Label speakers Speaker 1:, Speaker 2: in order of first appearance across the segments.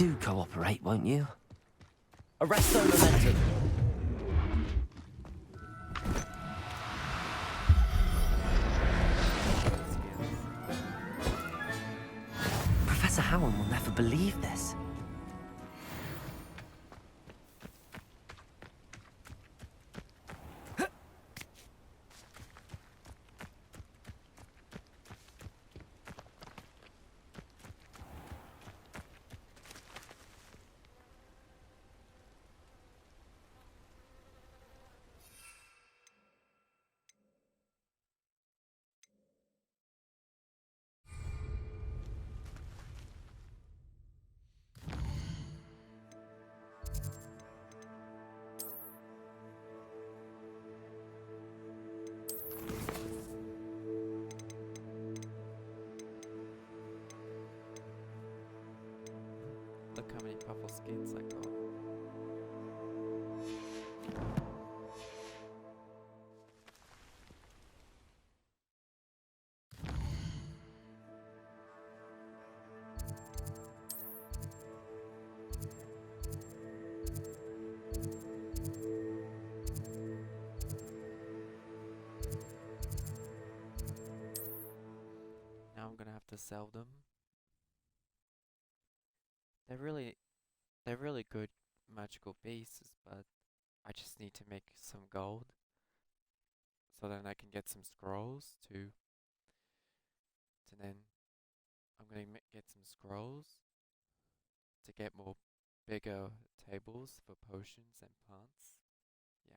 Speaker 1: Do cooperate, won't you? Arresto momentum. Professor Howard will never believe this.
Speaker 2: Look how many purple skins I got. Now I'm gonna have to sell them. They're really good magical pieces, but I just need to make some gold so then I can get some scrolls to then I'm gonna get some scrolls to get more bigger tables for potions and plants. Yeah.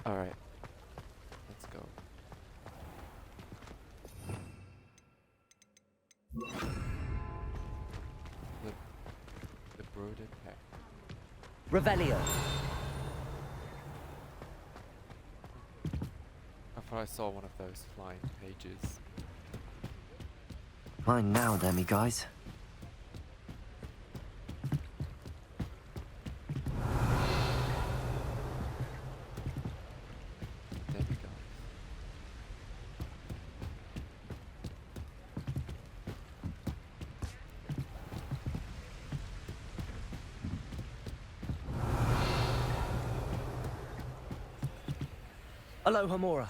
Speaker 2: Alright. Let's go. The brooded pack.
Speaker 1: Revelio.
Speaker 2: I thought I saw one of those flying pages.
Speaker 1: Mine now, demi-guys. Aloha Mora.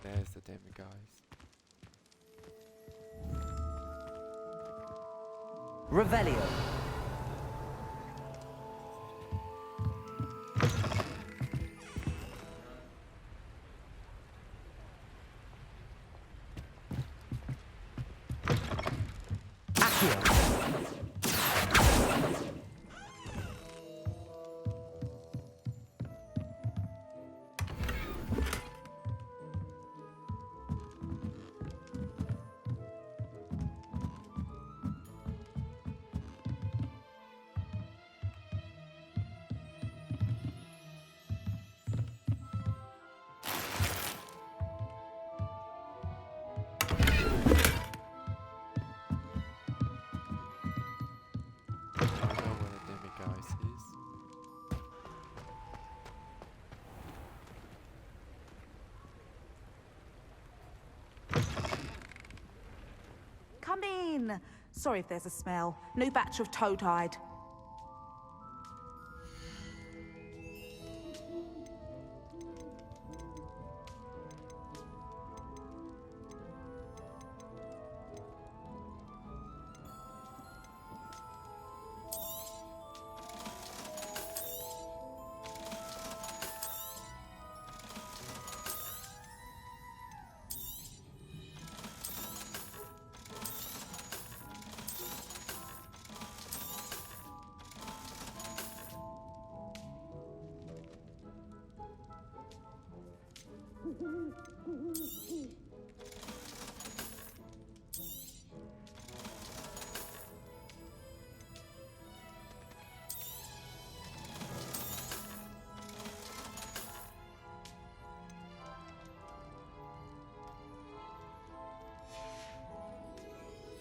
Speaker 2: There's the demi-guys.
Speaker 1: Revelio. Accio.
Speaker 3: Sorry if there's a smell. New batch of toad-hide.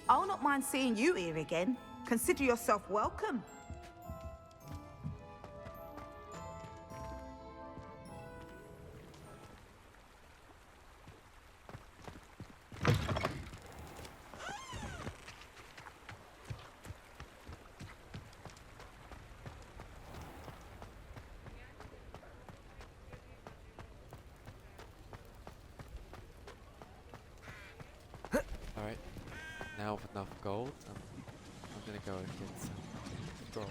Speaker 3: I'll not mind seeing you here again. Consider yourself welcome.
Speaker 2: Alright, now with enough gold, I'm gonna go and get some scrolls.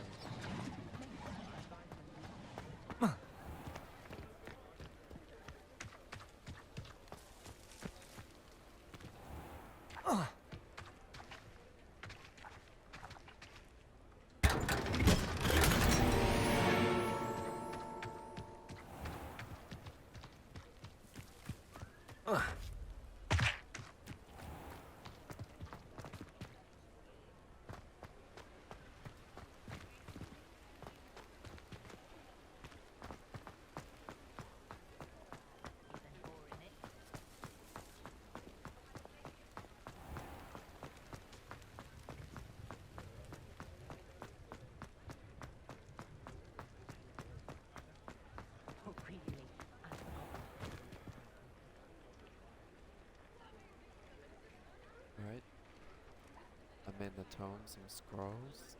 Speaker 2: Alright. I'm in the tome, some scrolls.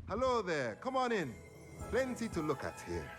Speaker 4: Hello there, come on in. Plenty to look at here.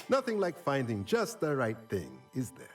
Speaker 4: Nothing like finding just the right thing, is there?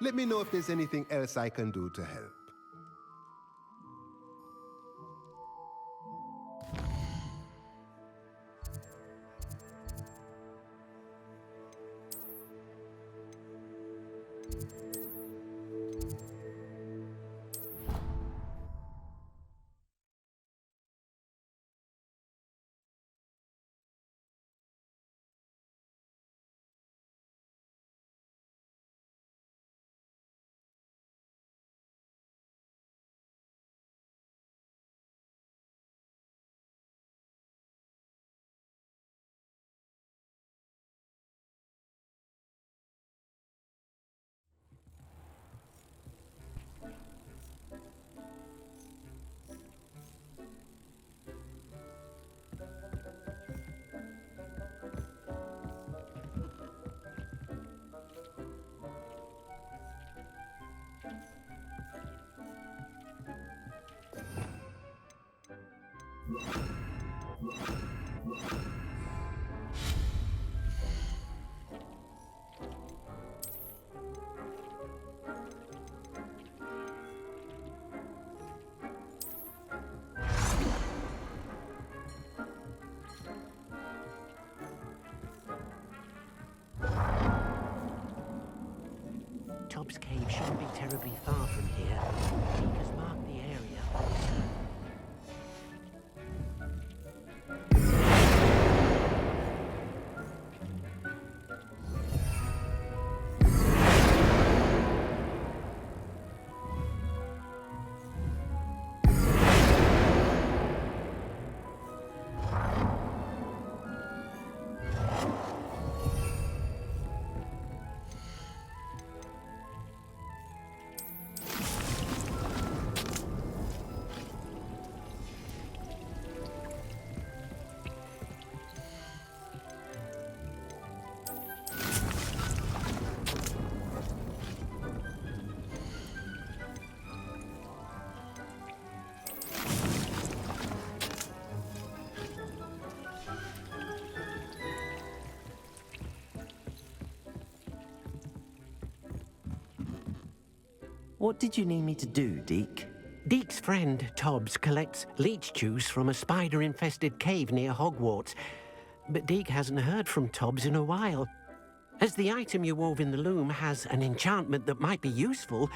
Speaker 4: Let me know if there's anything else I can do to help.
Speaker 5: Tobbs Cave shouldn't be terribly far from here. Deek has marked the area on his map.
Speaker 1: What did you need me to do, Deke?
Speaker 5: Deek's friend, Tobbs, collects leech juice from a spider-infested cave near Hogwarts. But Deek hasn't heard from Tobbs in a while. As the item you wove in the loom has an enchantment that might be useful,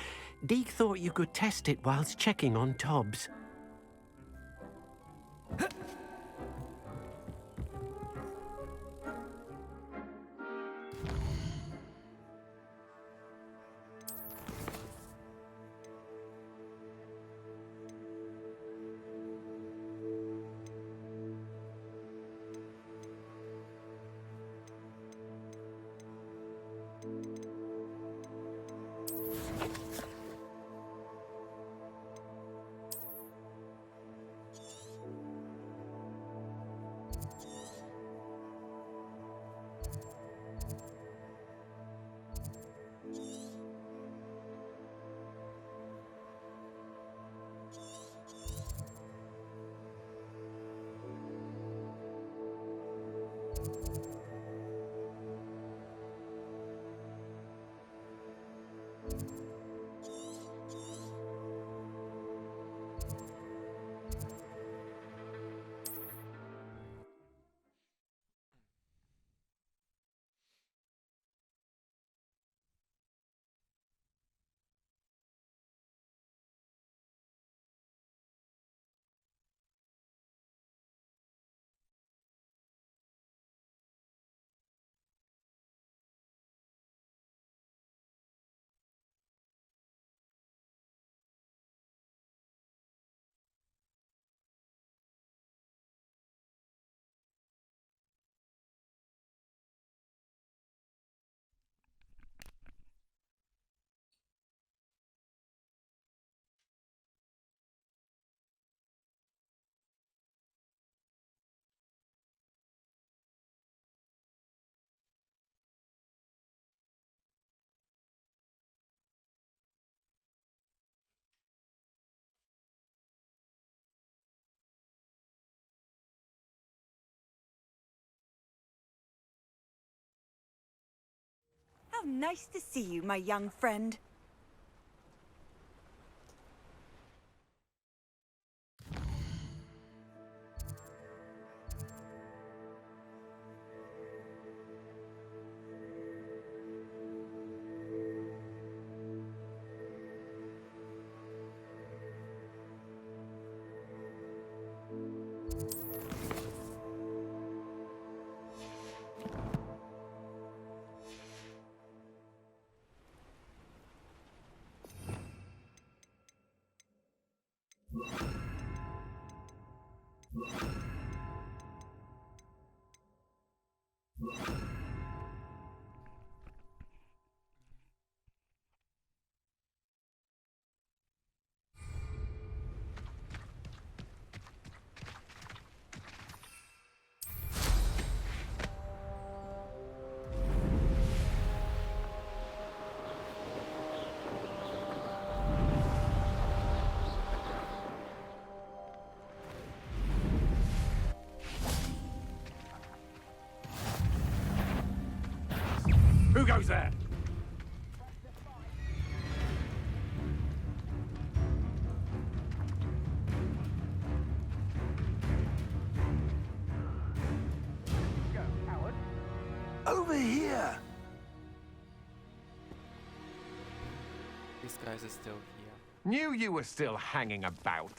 Speaker 5: Deek thought you could test it whilst checking on Tobbs.
Speaker 6: How nice to see you, my young friend.
Speaker 7: Who goes there? Go, coward.
Speaker 4: Over here!
Speaker 2: these guys are still here.
Speaker 7: Knew you were still hanging about.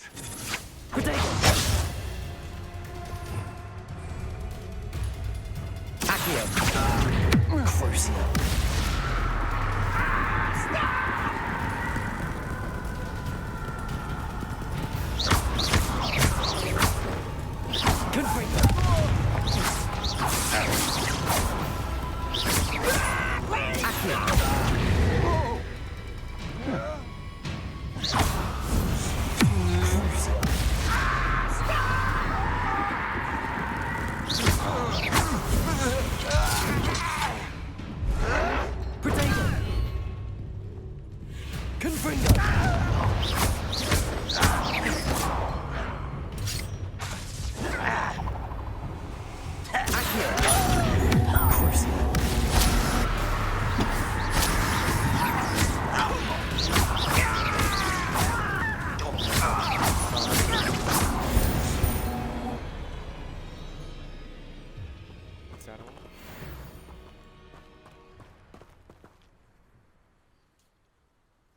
Speaker 2: Is that all?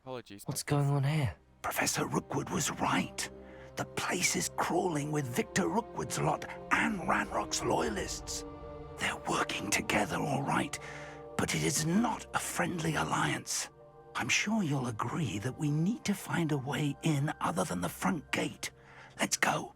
Speaker 2: Apologies.
Speaker 1: What's going on here?
Speaker 8: Professor Rookwood was right. The place is crawling with Victor Rookwood's lot and Ranrock's loyalists. They're working together, all right, but it is not a friendly alliance. I'm sure you'll agree that we need to find a way in other than the front gate. Let's go.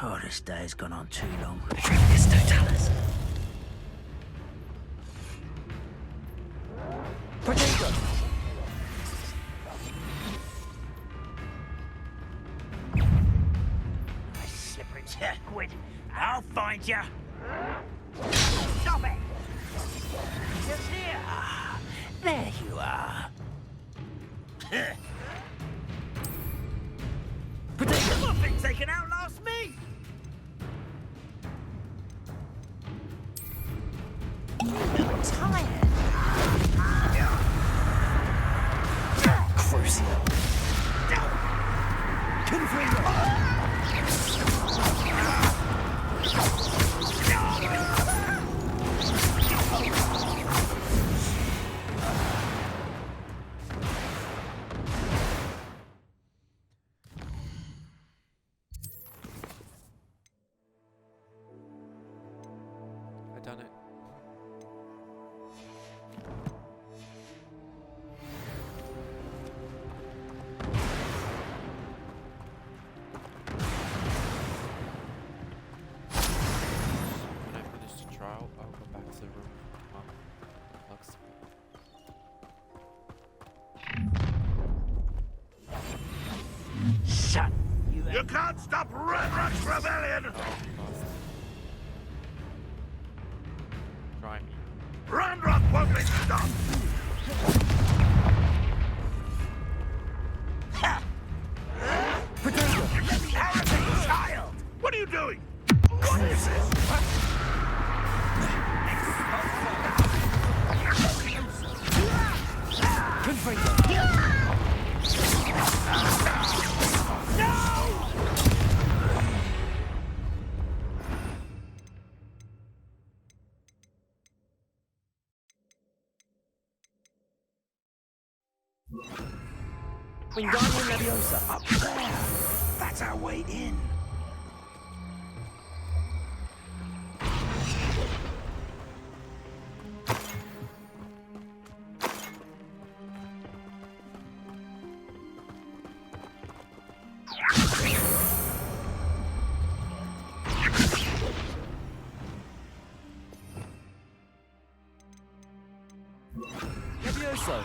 Speaker 8: Oh, this day's gone on too long.
Speaker 1: Yes, don't tell us. Potato!
Speaker 8: Slippery Rookwood, I'll find you. Stop it! Just here. Ah, there you are.
Speaker 1: Potato!
Speaker 8: I've been taken out last me.
Speaker 6: Tired.
Speaker 1: Crucio! Confringo!
Speaker 2: I done it. When I finish the trial, I'll go back to the room. Looks
Speaker 8: Shut you. You can't stop Ranrock's rebellion.
Speaker 2: Try me.
Speaker 8: Ranrock won't be stopped.
Speaker 1: Potato!
Speaker 8: Arrogant child! What are you doing? What is this?
Speaker 1: Wingardium Leviosa!
Speaker 8: Up there. That's our way in.
Speaker 1: Levioso!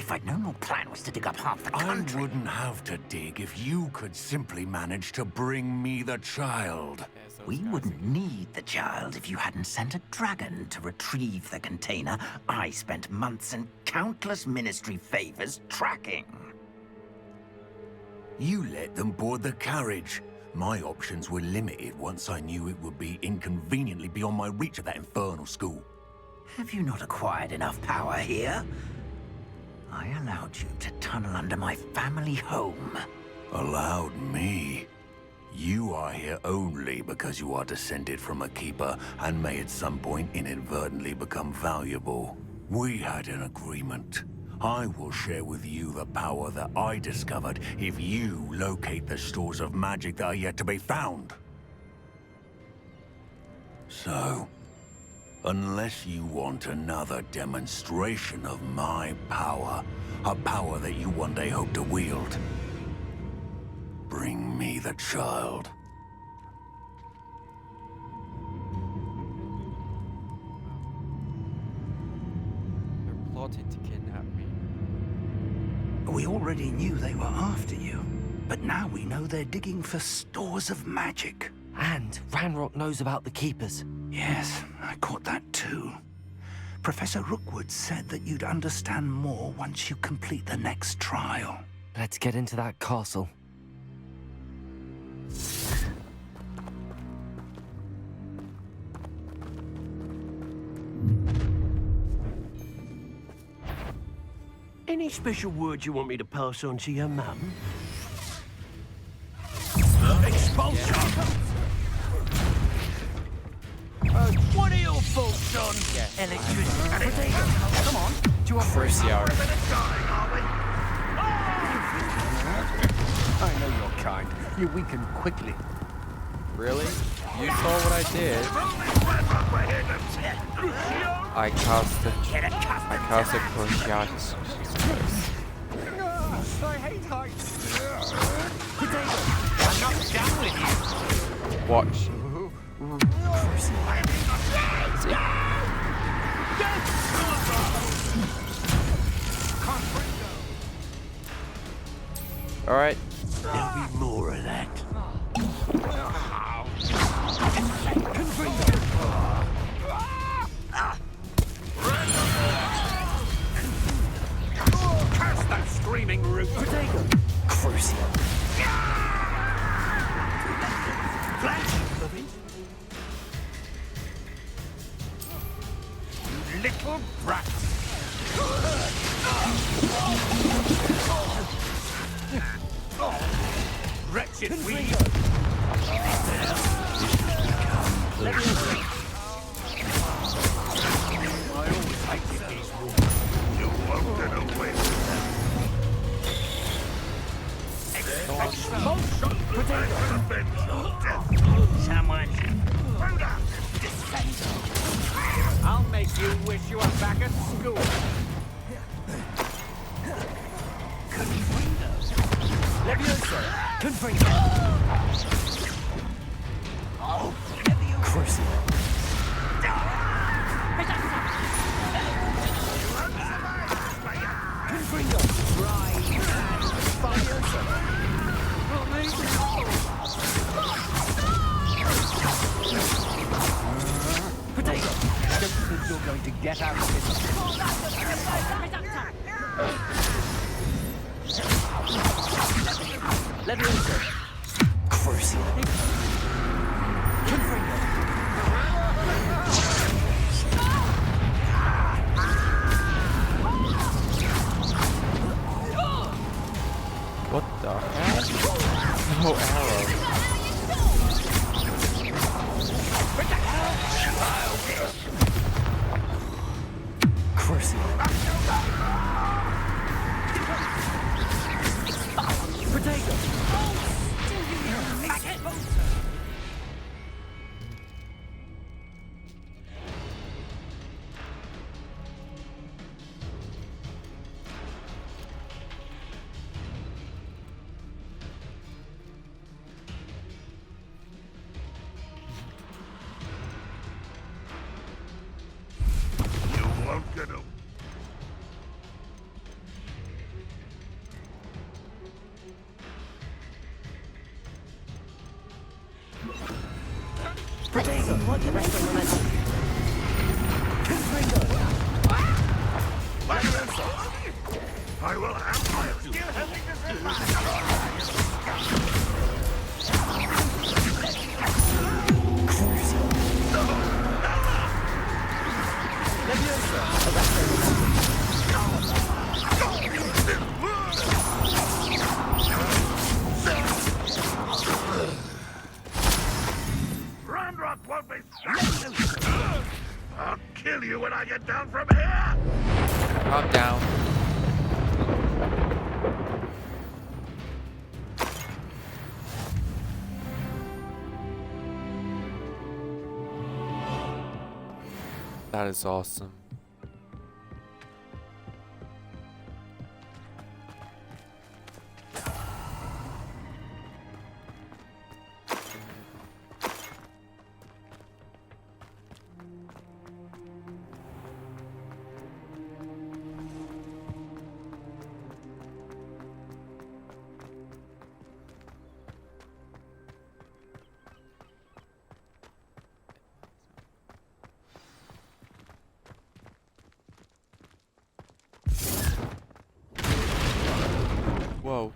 Speaker 8: if I'd known your plan was to dig up half the country...
Speaker 9: I wouldn't have to dig if you could simply manage to bring me the child.
Speaker 8: We wouldn't need the child if you hadn't sent a dragon to retrieve the container I spent months and countless ministry favors tracking.
Speaker 9: You let them board the carriage. My options were limited once I knew it would be inconveniently beyond my reach at that infernal school.
Speaker 8: Have you not acquired enough power here? I allowed you to tunnel under my family home.
Speaker 9: Allowed me? You are here only because you are descended from a keeper and may at some point inadvertently become valuable. We had an agreement. I will share with you the power that I discovered if you locate the stores of magic that are yet to be found. So, unless you want another demonstration of my power, a power that you one day hope to wield, bring me the child.
Speaker 2: They're plotting to kidnap me.
Speaker 8: We already knew they were after you, but now we know they're digging for stores of magic.
Speaker 1: And Ranrock knows about the Keepers.
Speaker 8: Yes, I caught that too. Professor Rookwood said that you'd understand more once you complete the next trial.
Speaker 1: Let's get into that castle.
Speaker 5: Any special words you want me to pass on to your mum? Expulsion! What are your thoughts on electricity? Come on, do you want
Speaker 2: Crucio.
Speaker 7: I know your kind. You weaken quickly.
Speaker 2: Really? You saw what I did? I cast a Cruciatus.
Speaker 7: I hate heights.
Speaker 5: I'm not done with you.
Speaker 2: Watch. See? Alright.
Speaker 5: There'll be more of that.
Speaker 7: Curse that screaming root.
Speaker 5: Potato. Crucio. Flash.
Speaker 7: You little brat. Wretched weed. I always hated these rules. You won't get away with them. Expulsion!
Speaker 5: Someone.
Speaker 7: I'll make you wish you were back at school.
Speaker 5: Leviosa. Confringo. Crucio. Confringo. Potato.
Speaker 7: I don't think you're going to get out of this.
Speaker 5: Leviosa. Crucio. Confringo.
Speaker 2: What the hell? No arrow.
Speaker 5: Crucio.
Speaker 1: Protego, what the rest of momentum?
Speaker 7: I will have my skill helping this in my Ranrock won't be stopped. I'll kill you when I get down from here.
Speaker 2: Calm down. That is awesome. Whoa.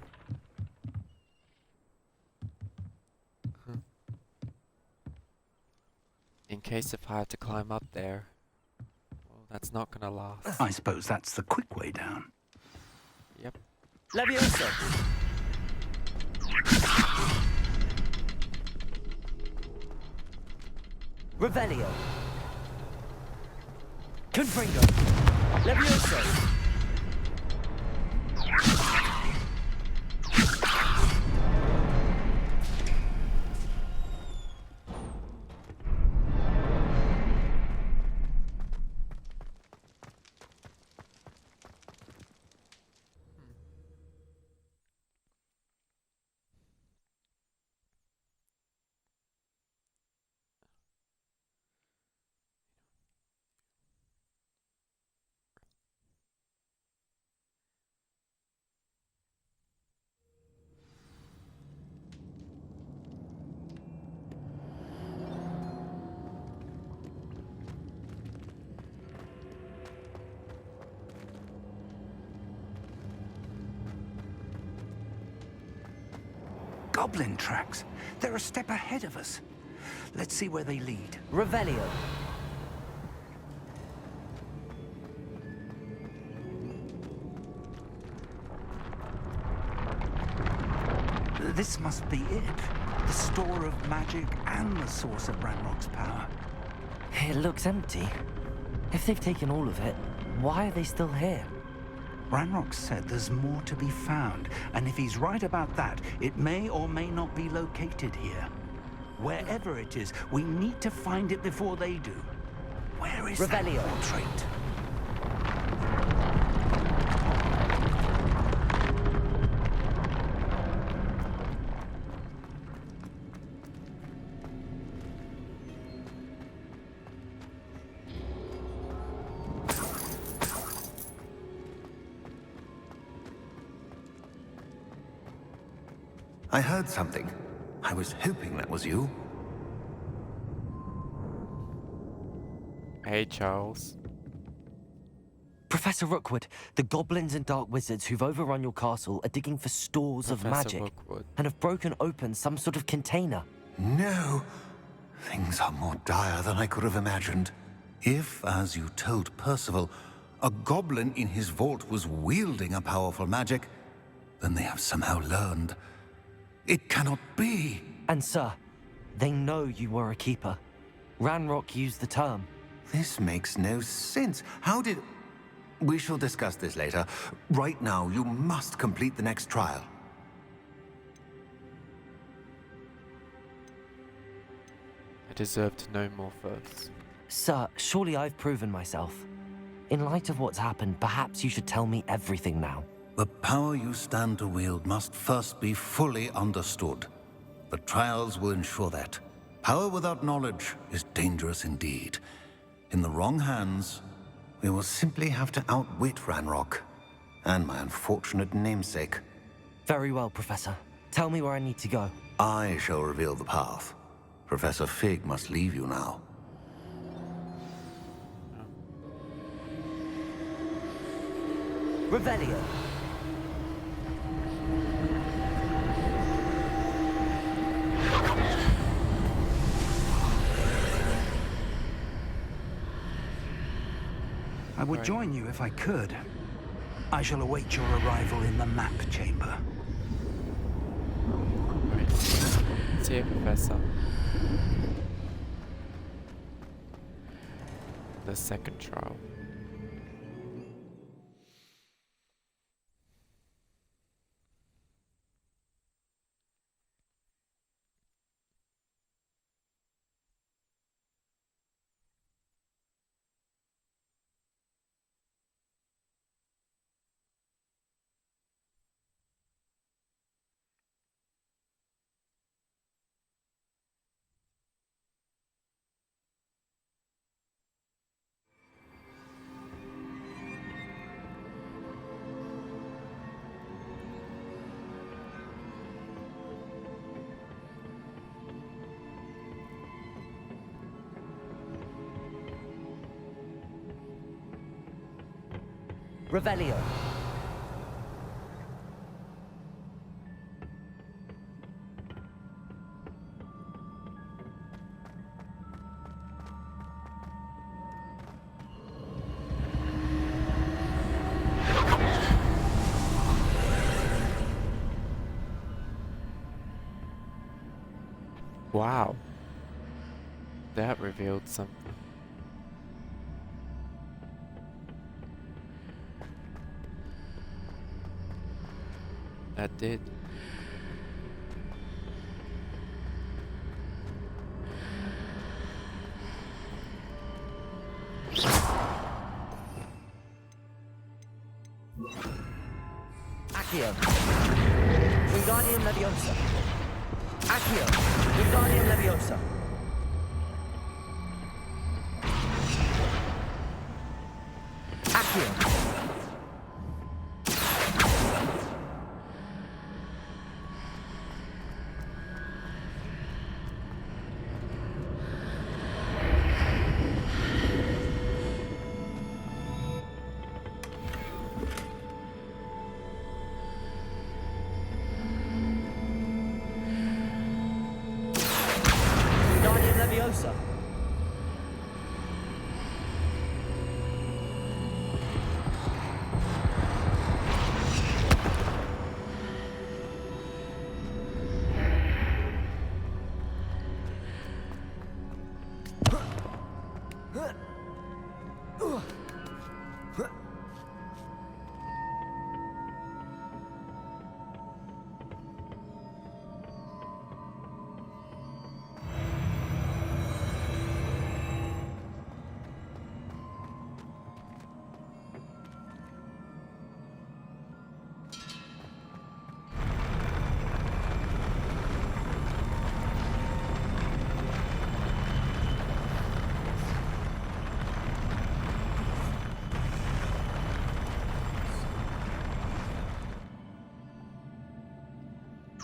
Speaker 2: In case if I have to climb up there, well, that's not gonna last.
Speaker 8: I suppose that's the quick way down.
Speaker 2: Yep.
Speaker 1: Levioso! Revelio! Confringo! Levioso!
Speaker 8: Goblin tracks. They're a step ahead of us. Let's see where they lead.
Speaker 1: Revelio!
Speaker 8: This must be it. The store of magic and the source of Ranrock's power.
Speaker 1: It looks empty. If they've taken all of it, why are they still here?
Speaker 8: Ranrock said there's more to be found, and if he's right about that, it may or may not be located here. Wherever it is, we need to find it before they do. Where is
Speaker 1: Revelio.
Speaker 8: that portrait?
Speaker 9: I heard something. I was hoping that was you.
Speaker 2: Hey, Charles.
Speaker 1: Professor Rookwood, the goblins and dark wizards who've overrun your castle are digging for stores of
Speaker 2: Professor
Speaker 1: magic
Speaker 2: Rookwood.
Speaker 1: and have broken open some sort of container.
Speaker 9: No. Things are more dire than I could have imagined. If, as you told Percival, a goblin in his vault was wielding a powerful magic, then they have somehow learned. It cannot be.
Speaker 1: And sir, they know you were a keeper. Ranrock used the term.
Speaker 9: This makes no sense. How did... We shall discuss this later. Right now, you must complete the next trial.
Speaker 2: I deserve to know more first.
Speaker 1: Sir, surely I've proven myself. In light of what's happened, perhaps you should tell me everything now.
Speaker 9: The power you stand to wield must first be fully understood. The trials will ensure that. Power without knowledge is dangerous indeed. In the wrong hands, we will simply have to outwit Ranrock and my unfortunate namesake.
Speaker 1: Very well, Professor. Tell me where I need to go.
Speaker 9: I shall reveal the path. Professor Fig must leave you now.
Speaker 1: Revelio.
Speaker 8: I would join you if I could. I shall await your arrival in the map chamber.
Speaker 2: Right. See you, Professor. The second trial.
Speaker 1: Revelio.
Speaker 2: Wow. That revealed something. That did.
Speaker 1: Accio. Wingardium Leviosa. Accio. Wingardium Leviosa. Accio. Wingardium Leviosa.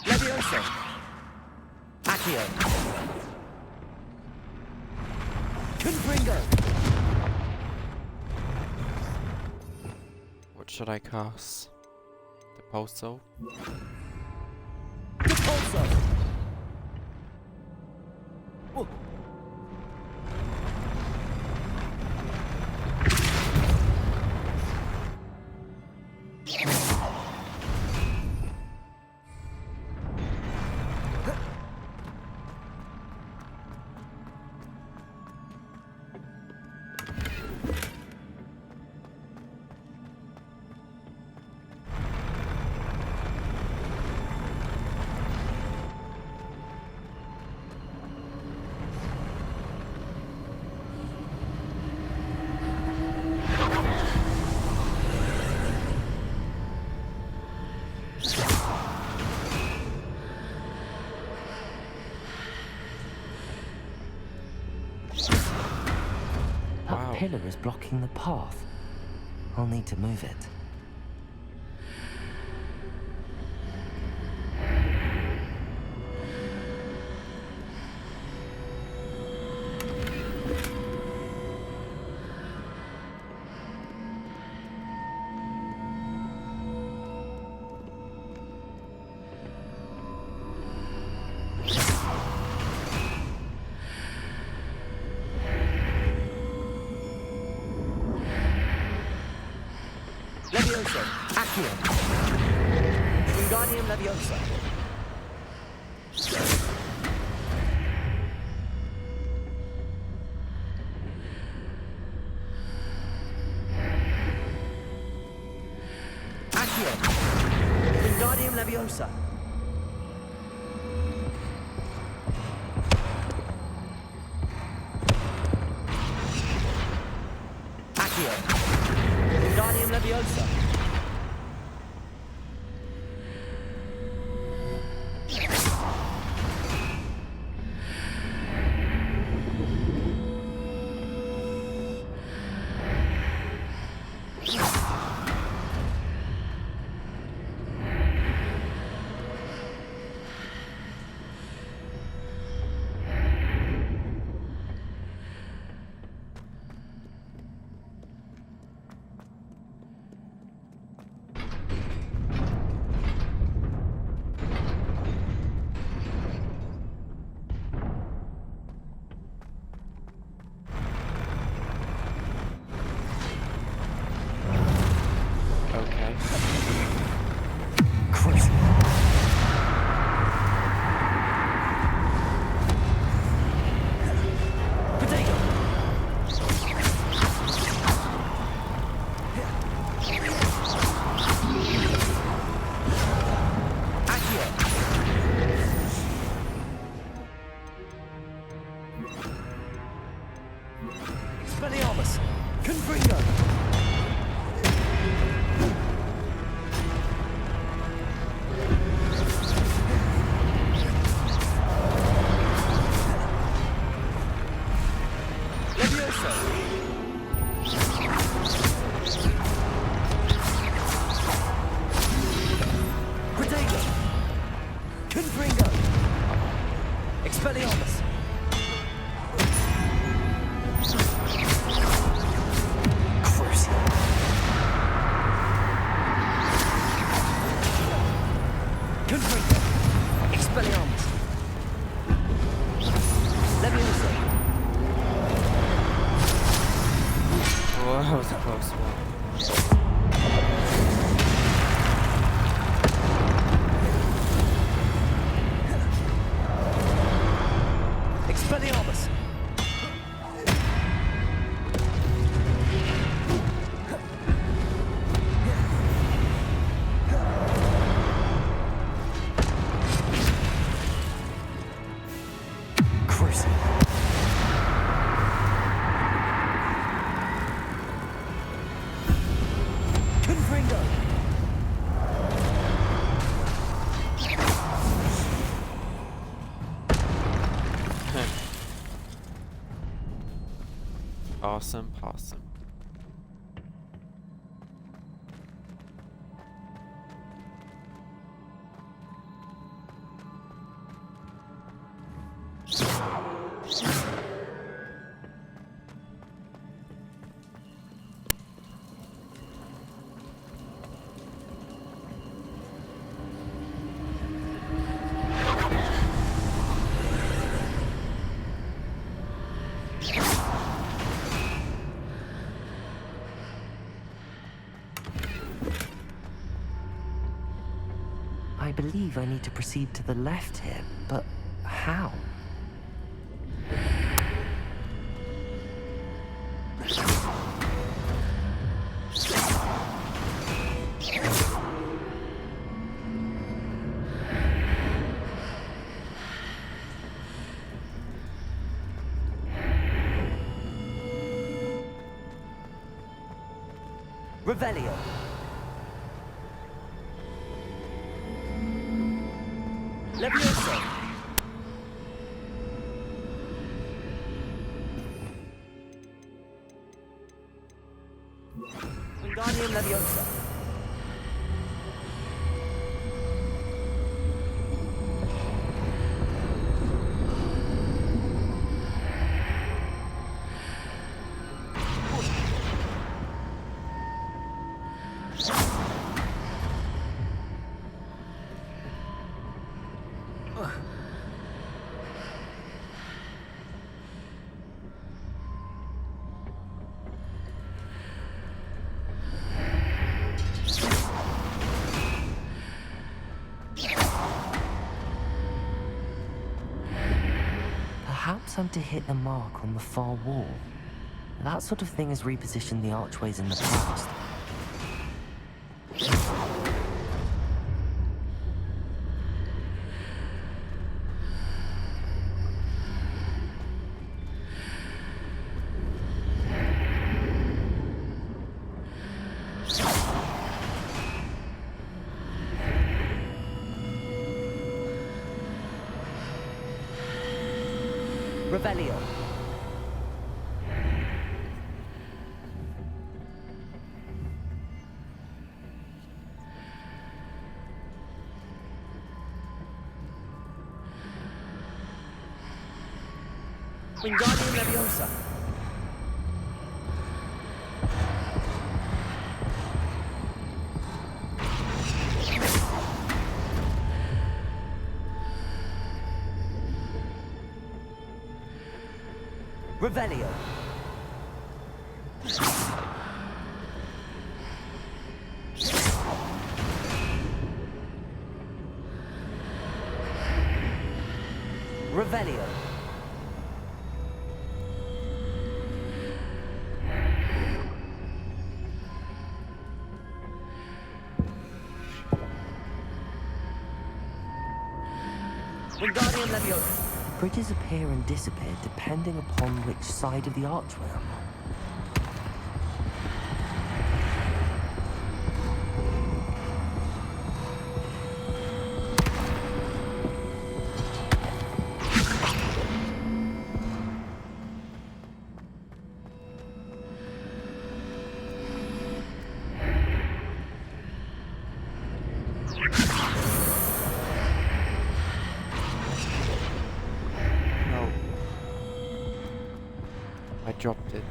Speaker 1: Leviosa. Accio. Confringo.
Speaker 2: What should I cast? The Pulso?
Speaker 1: Repulso. Oh.
Speaker 2: Wow.
Speaker 1: That pillar is blocking the path. I'll need to move it. Levioso. Accio. Wingardium Leviosa. Accio. Wingardium Leviosa. Accio. Wingardium Leviosa.
Speaker 2: Okay.
Speaker 1: Crazy. Potato. Accio. Expelliarmus. Confringo. Levioso. Protego. Confringo. Expelliarmus. Crucial. Confringo. Expelliarmus. Levioso.
Speaker 2: Oh, that was a close one.
Speaker 1: Expelliarmus. Crucial. Confringo.
Speaker 2: Awesome possum.
Speaker 1: I believe I need to proceed to the left here, but how? Revelio. Levioso. Wingardium Leviosa. I'm to hit the mark on the far wall, that sort of thing has repositioned the archways in the past. Revelio. Wingardium Leviosa. Revelio. Revelio. Wingardium Leviosa. Bridges appear and disappear depending upon which side of the archway I'm on.
Speaker 2: I dropped it.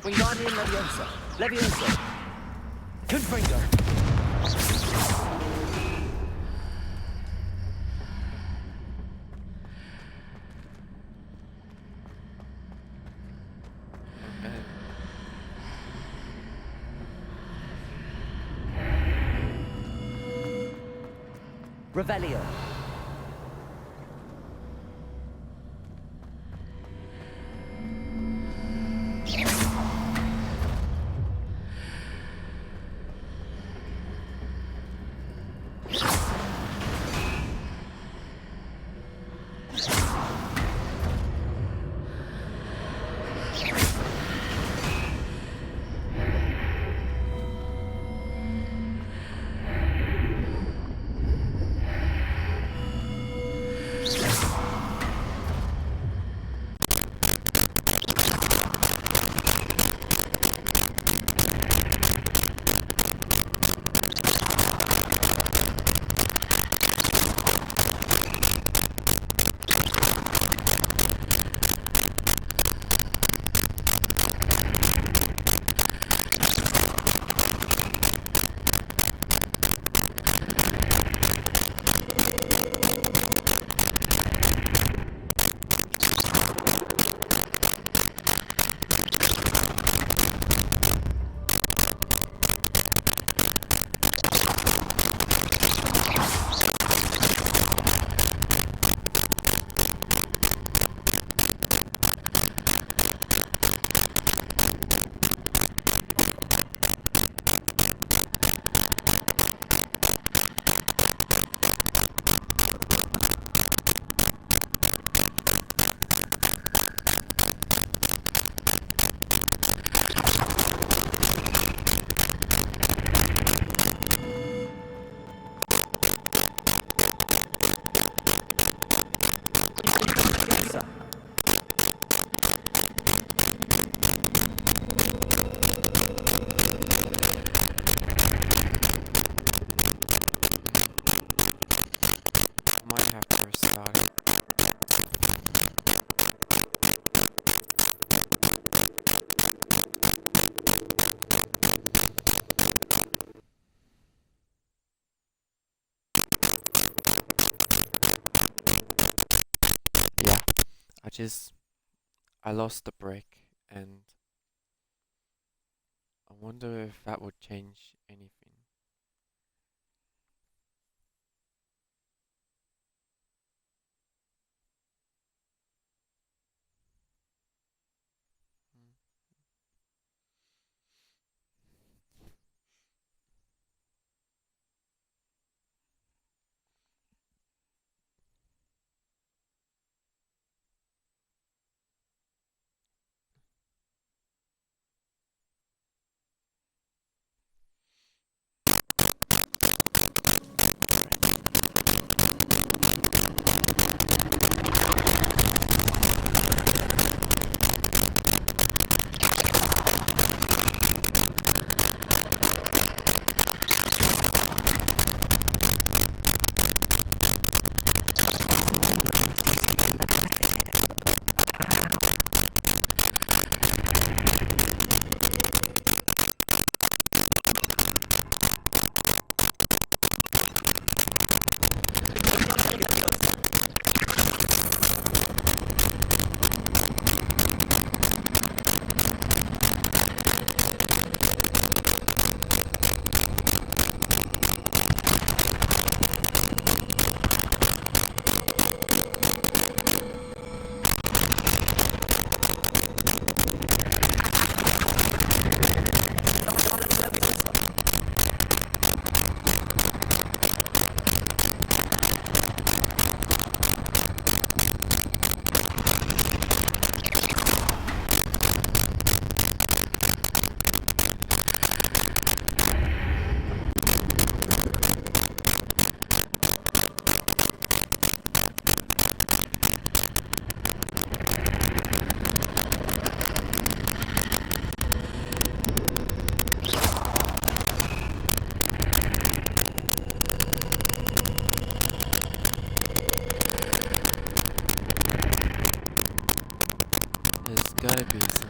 Speaker 1: Wingardium Leviosa. Leviosa. Confringo.
Speaker 2: Okay.
Speaker 1: Revelio.
Speaker 2: I lost the brick, and I wonder if that would change anything. There's gotta be something.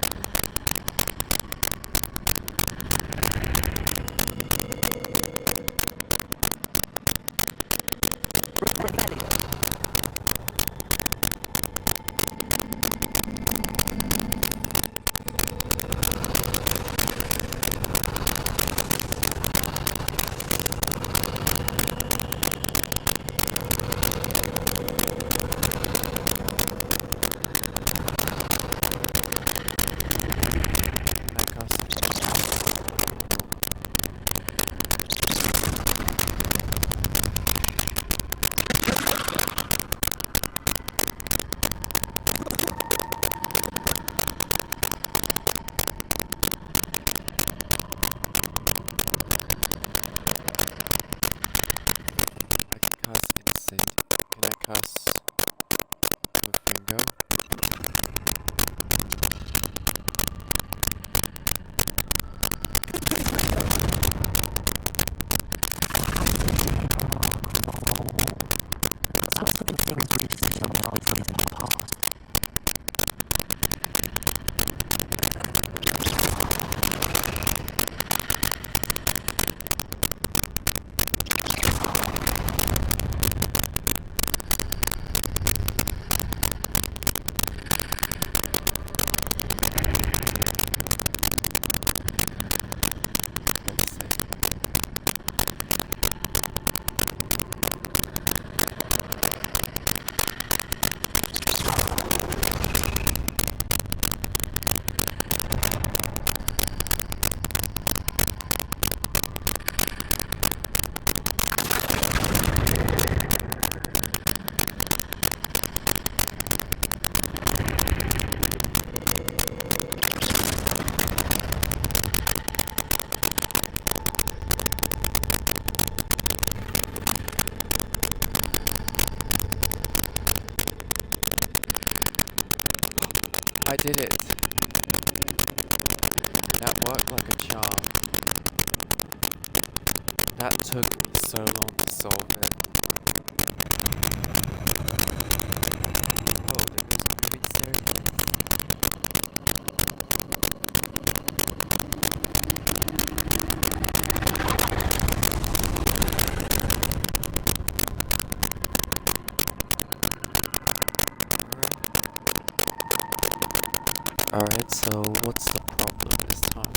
Speaker 2: I did it. That worked like a charm. That took so long to solve it. Oh, there was a moving staircase. Alright. Alright, so what's the problem this time?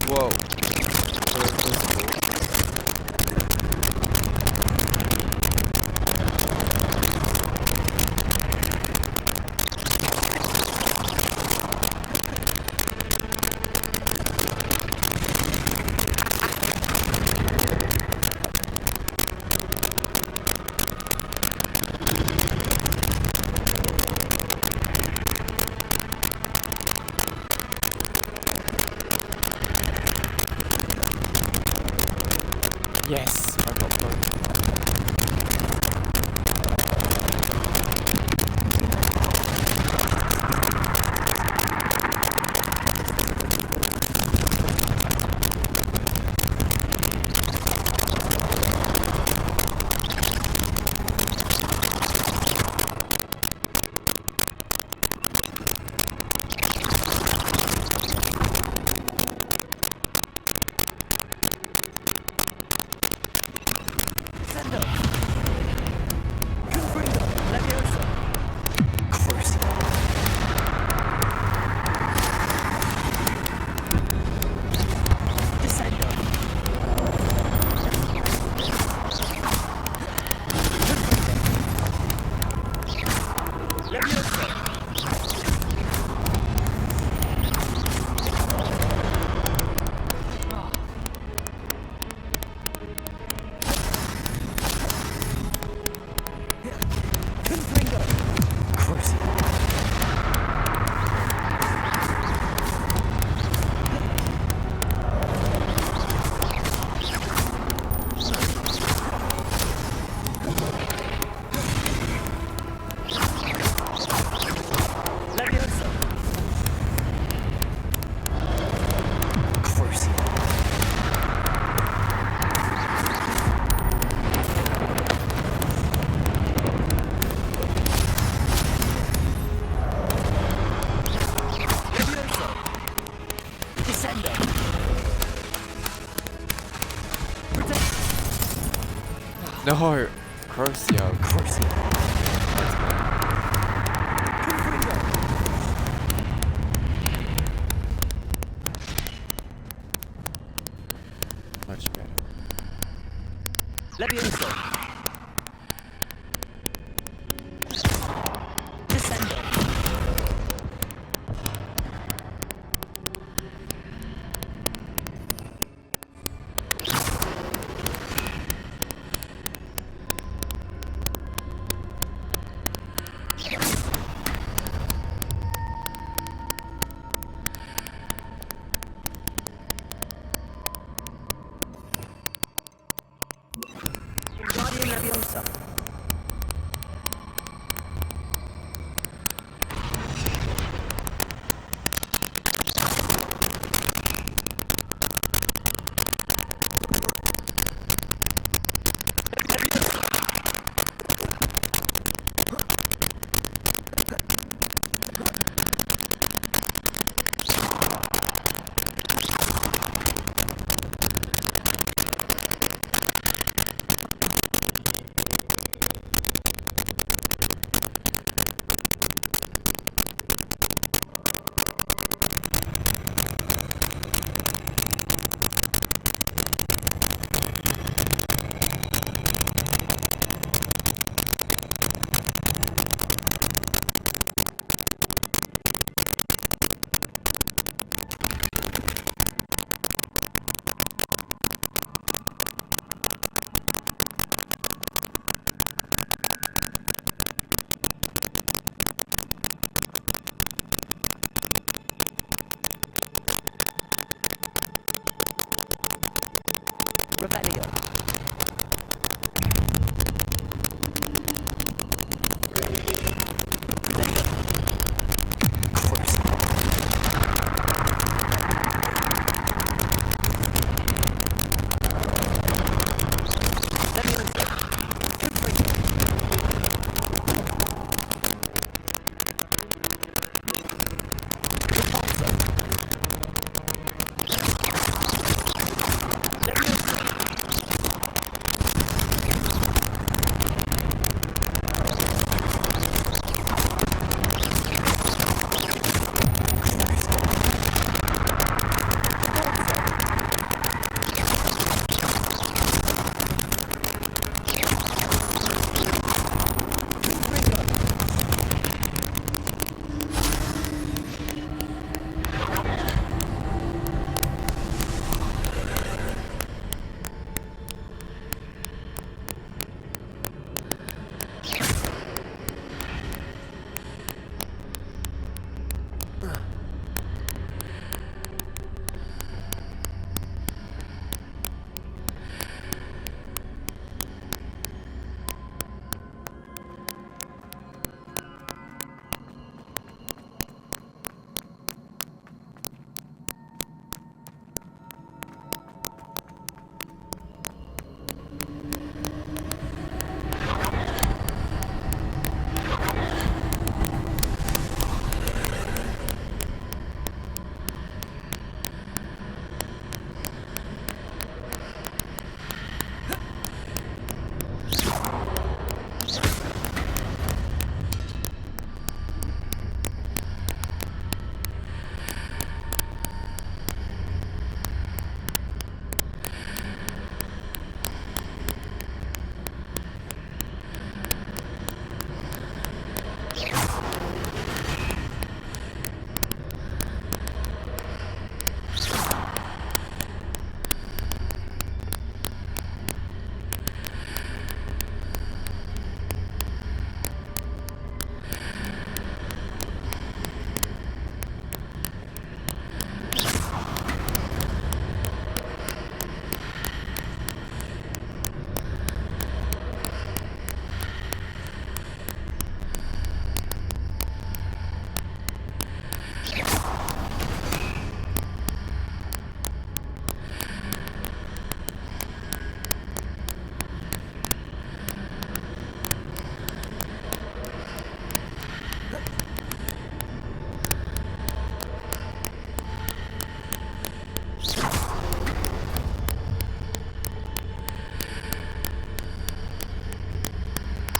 Speaker 2: Whoa. Yes, I got both. No, Crucio. Much better.
Speaker 5: Levioso.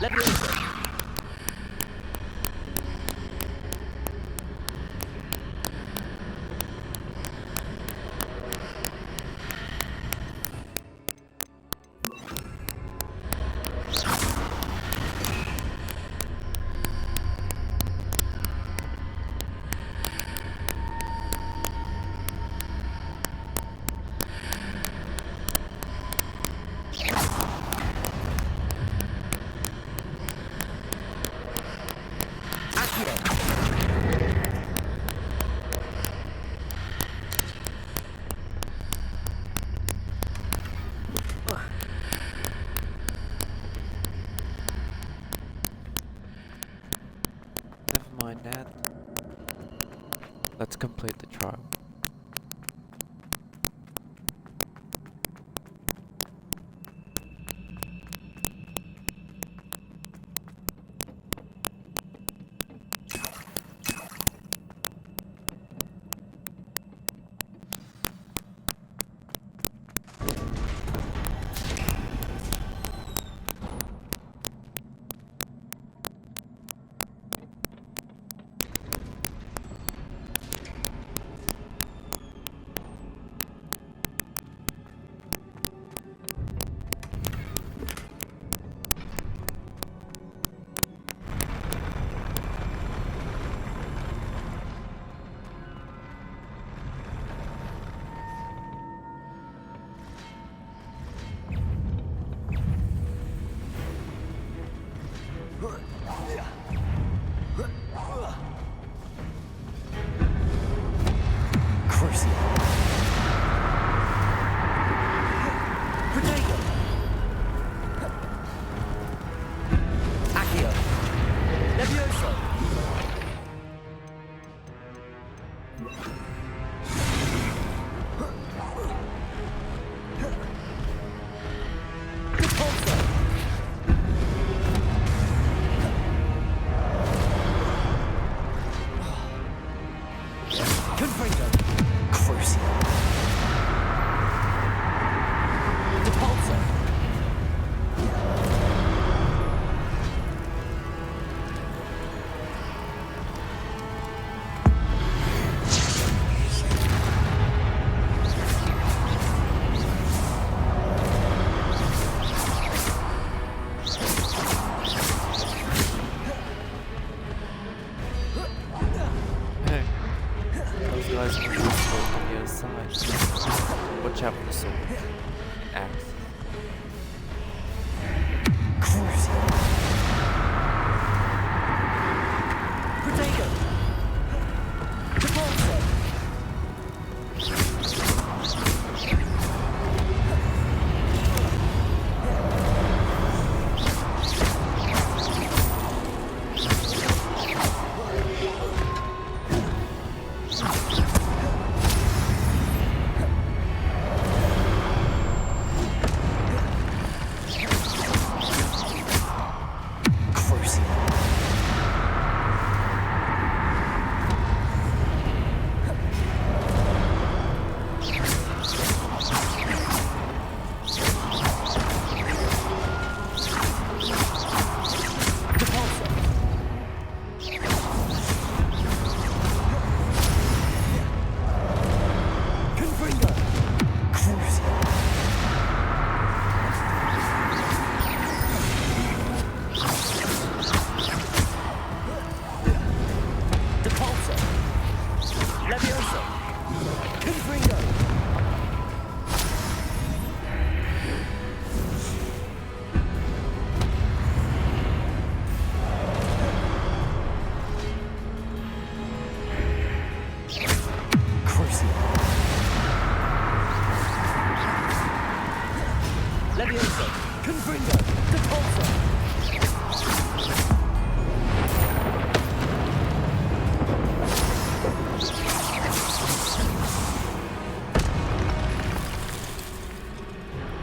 Speaker 1: Leviosa!
Speaker 2: Never mind that. Let's complete the trial. Watch out for the sword. Axe.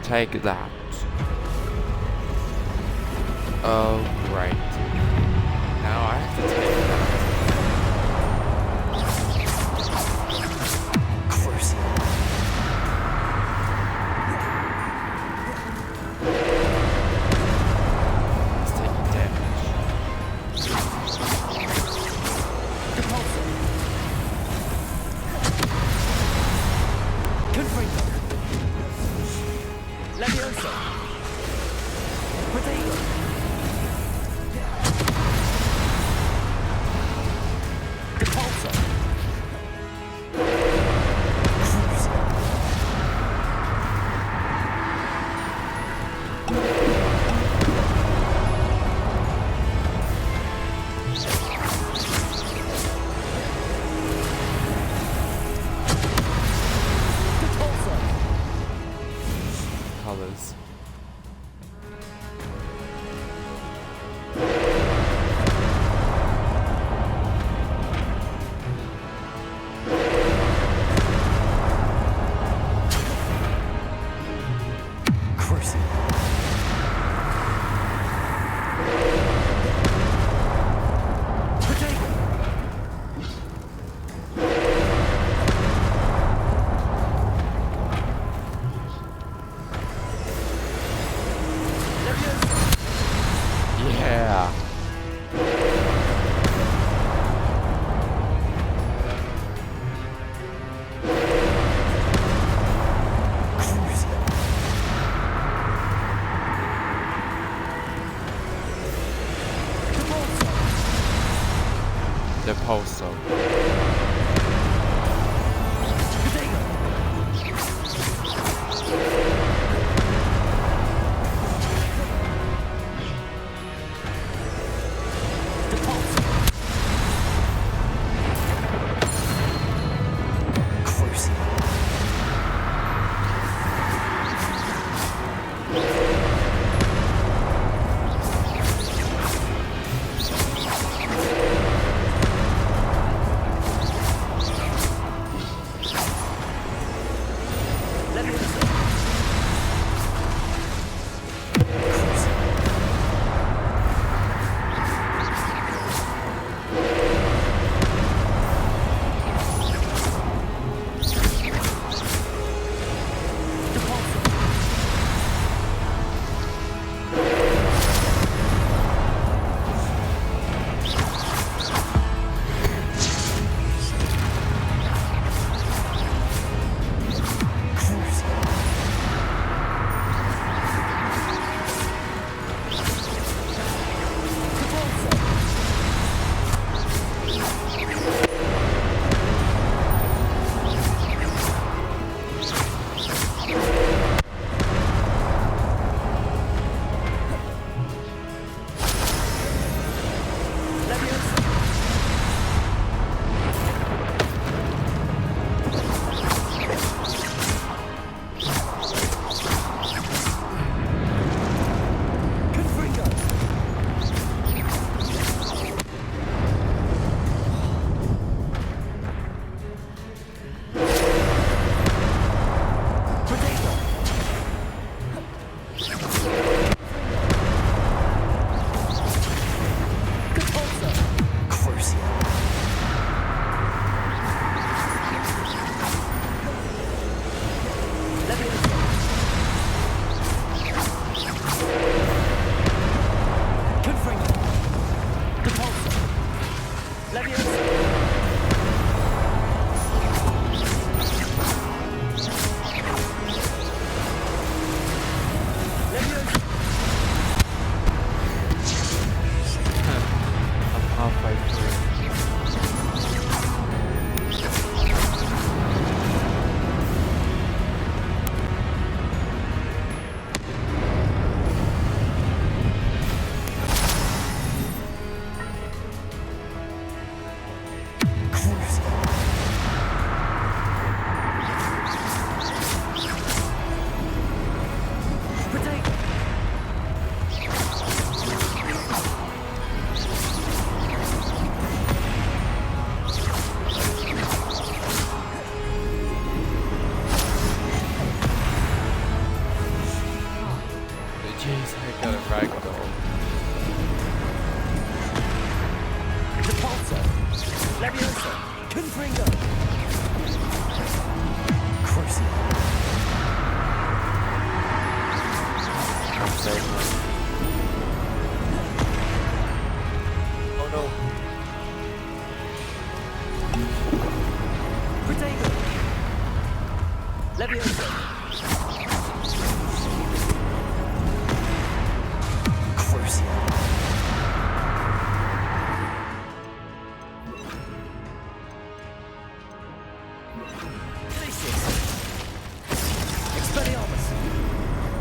Speaker 2: Take that. Oh, right. Now I have to take that. It's taking
Speaker 1: Leviosa! Protego! Depulso!
Speaker 2: Colors.
Speaker 1: Crucible. Protego!
Speaker 2: Yeah. Depulso.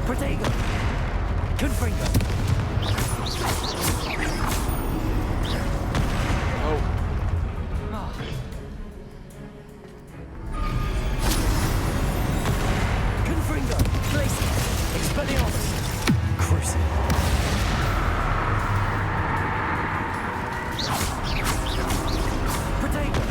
Speaker 1: Protego! Confringo!
Speaker 2: Oh,
Speaker 1: Confringo! Glacius! Expelliarmus! Crucible! Protego!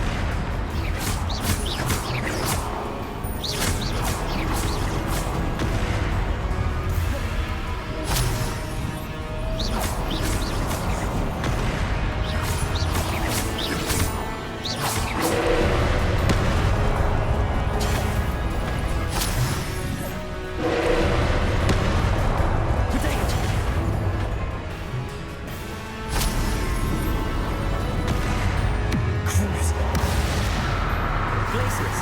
Speaker 1: Glacius!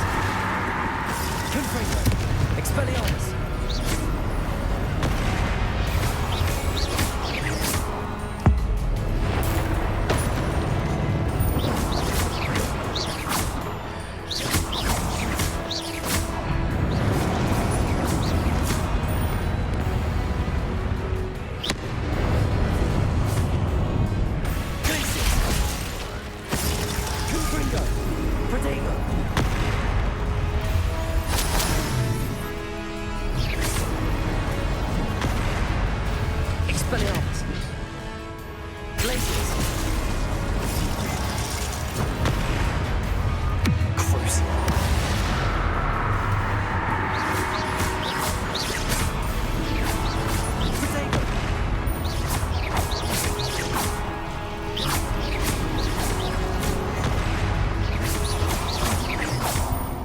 Speaker 1: Confringo! Expelliarmus! Glacius! Confringo! Protego! Expelliarmus! Glacius! Crucible! Protego!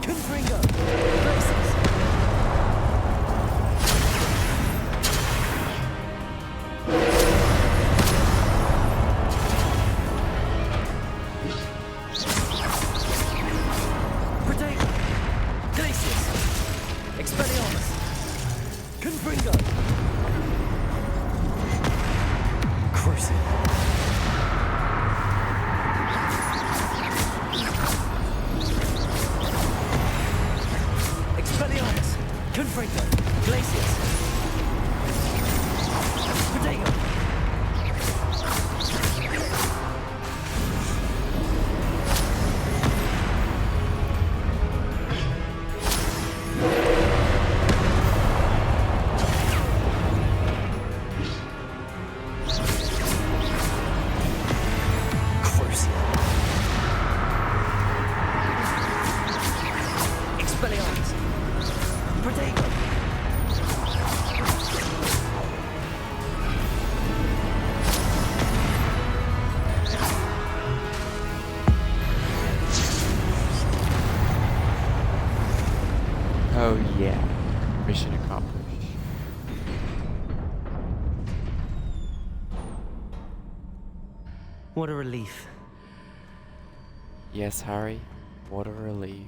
Speaker 1: Confringo! Glacius! Protego! Glacius! Expelliarmus! Confringo! Crucible! Expelliarmus! Confringo! Glacius! Protego! Crucible! Expelliarmus! Protego!
Speaker 2: oh yeah. Mission accomplished.
Speaker 1: What a relief.
Speaker 2: Yes, Harry. What a relief.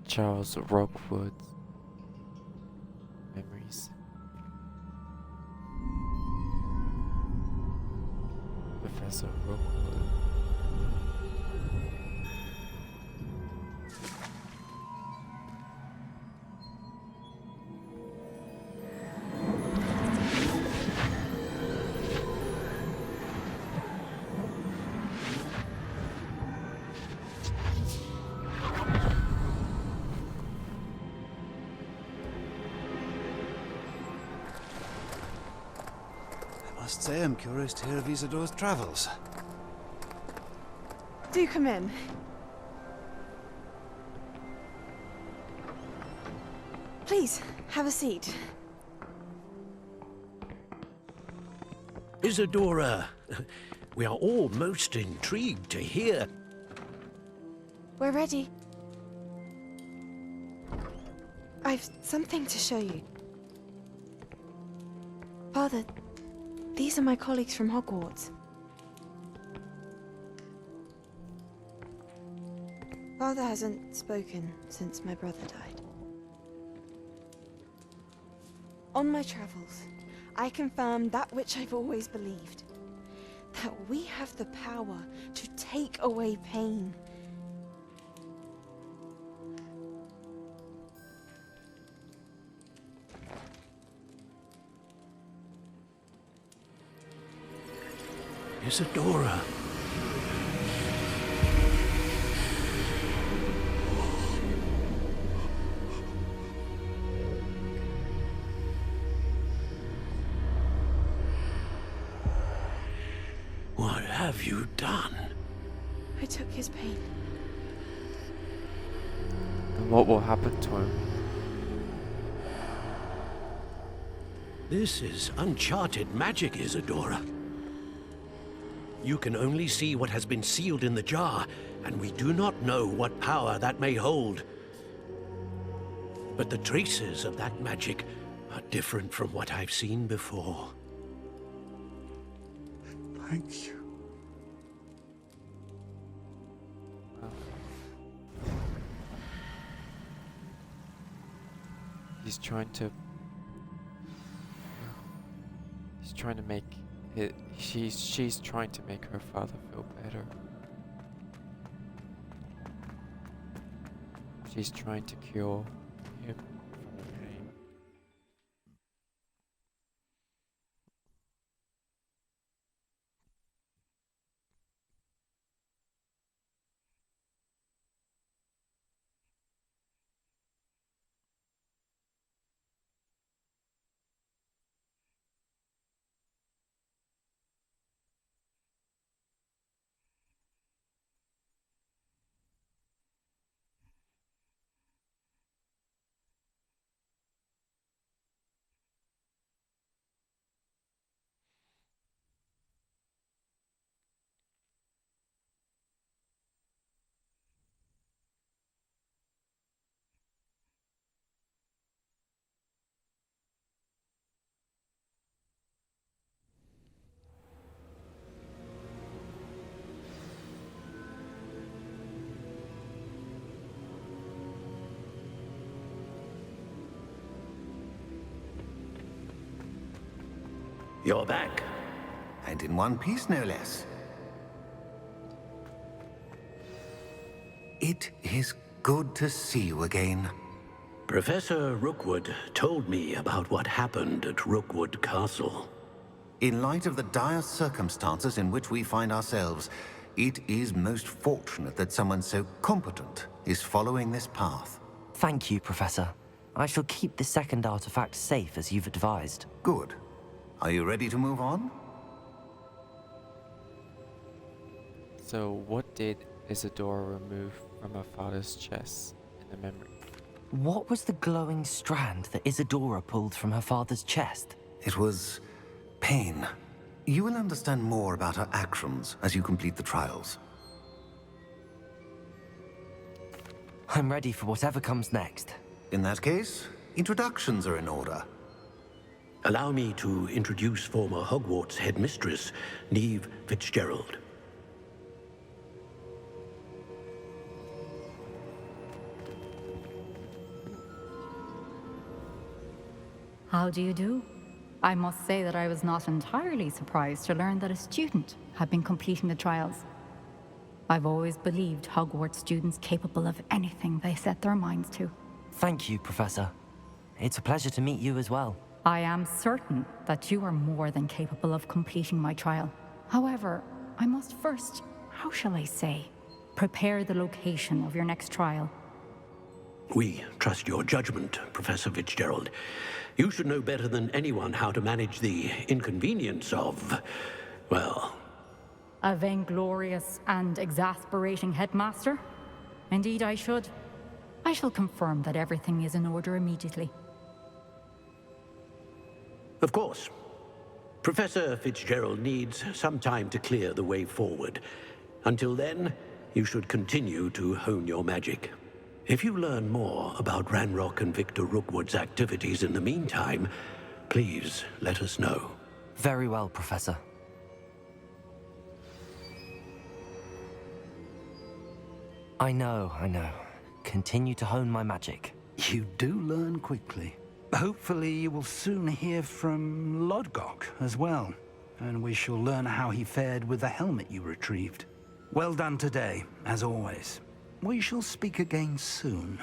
Speaker 2: Charles Rookwood. Memories. Professor Rookwood.
Speaker 10: I must say I'm curious to hear of Isidore's travels.
Speaker 6: Do come in. Please, have a seat.
Speaker 5: Isadora, we are all most intrigued to hear.
Speaker 6: We're ready. I've something to show you. Father, these are my colleagues from Hogwarts. father hasn't spoken since my brother died. On my travels, I confirmed that which I've always believed. That we have the power to take away pain.
Speaker 5: Isadora. What have you done?
Speaker 6: I took his pain.
Speaker 2: And what will happen to him?
Speaker 5: This is uncharted magic, Isadora. You can only see what has been sealed in the jar, and we do not know what power that may hold. But the traces of that magic are different from what I've seen before.
Speaker 4: Thank you.
Speaker 2: He's trying to make it. She's trying to make her father feel better. She's trying to cure him from the pain.
Speaker 9: You're back. And in one piece, no less. It is good to see you again.
Speaker 5: Professor Rookwood told me about what happened at Rookwood Castle.
Speaker 9: In light of the dire circumstances in which we find ourselves, it is most fortunate that someone so competent is following this path.
Speaker 1: Thank you, Professor. I shall keep the second artifact safe as you've advised.
Speaker 9: Good. Are you ready to move on?
Speaker 2: So, what did Isadora remove from her father's chest in the memory?
Speaker 1: What was the glowing strand that Isadora pulled from her father's chest?
Speaker 9: It was pain. You will understand more about her actions as you complete the trials.
Speaker 1: I'm ready for whatever comes next.
Speaker 9: In that case, introductions are in order.
Speaker 5: Allow me to introduce former Hogwarts headmistress, Neve Fitzgerald.
Speaker 11: How do you do? I must say that I was not entirely surprised to learn that a student had been completing the trials. I've always believed Hogwarts students capable of anything they set their minds to.
Speaker 1: Thank you, Professor. It's a pleasure to meet you as well.
Speaker 11: I am certain that you are more than capable of completing my trial. However, I must first, how shall I say, prepare the location of your next trial.
Speaker 5: We trust your judgment, Professor Fitzgerald. You should know better than anyone how to manage the inconvenience of, well...
Speaker 11: A vainglorious and exasperating headmaster? Indeed I should. I shall confirm that everything is in order immediately.
Speaker 5: Of course. Professor Fitzgerald needs some time to clear the way forward. Until then, you should continue to hone your magic. If you learn more about Ranrock and Victor Rookwood's activities in the meantime, please let us know.
Speaker 1: Very well, Professor. I know. Continue to hone my magic.
Speaker 8: You do learn quickly. Hopefully you will soon hear from Lodgok as well, and we shall learn how he fared with the helmet you retrieved. Well done today, as always. We shall speak again soon.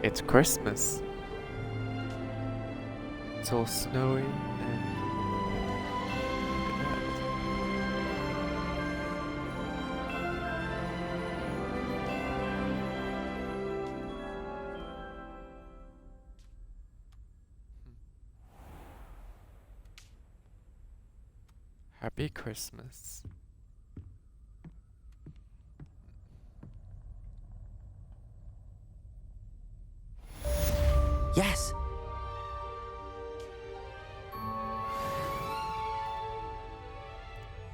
Speaker 2: It's Christmas. It's all snowy and Happy Christmas.
Speaker 1: Yes!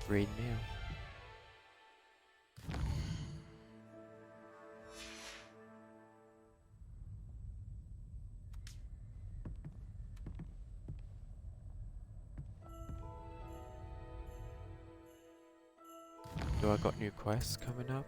Speaker 2: Read meal. Do I got new quests coming up?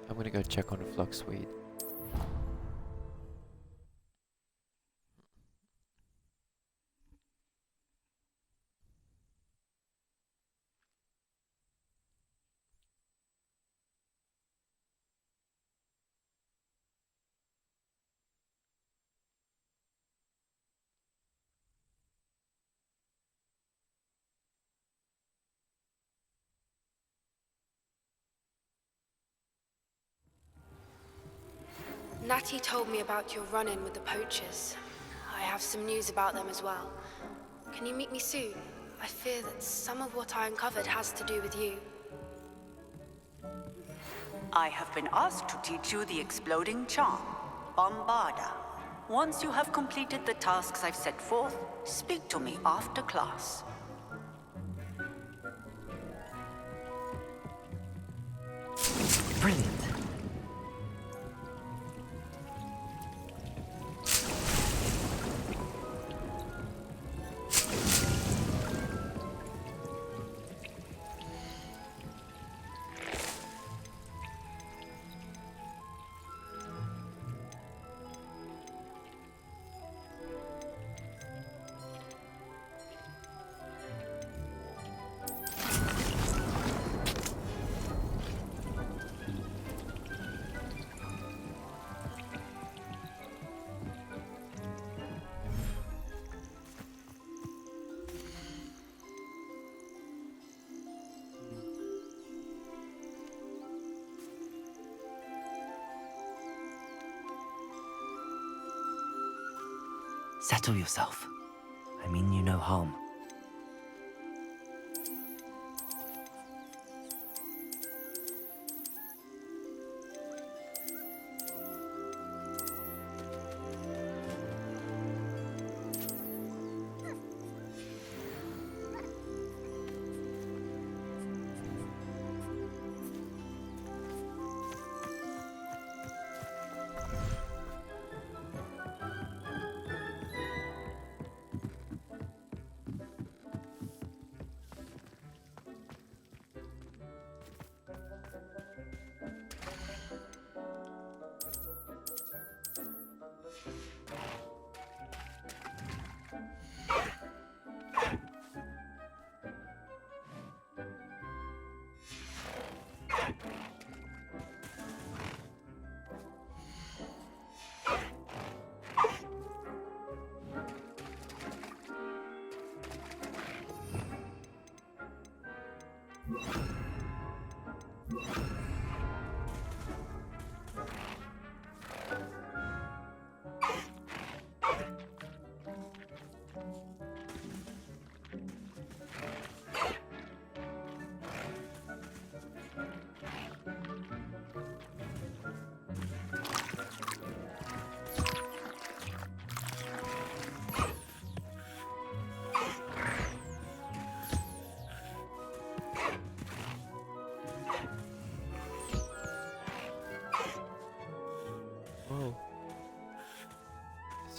Speaker 2: I'm gonna go check on the flux suite.
Speaker 12: Natty told me about your run-in with the poachers. I have some news about them as well. Can you meet me soon? I fear that some of what I uncovered has to do with you.
Speaker 13: I have been asked to teach you the exploding charm, Bombarda. Once you have completed the tasks I've set forth, speak to me after class.
Speaker 1: Brilliant. Settle yourself. I mean you no harm.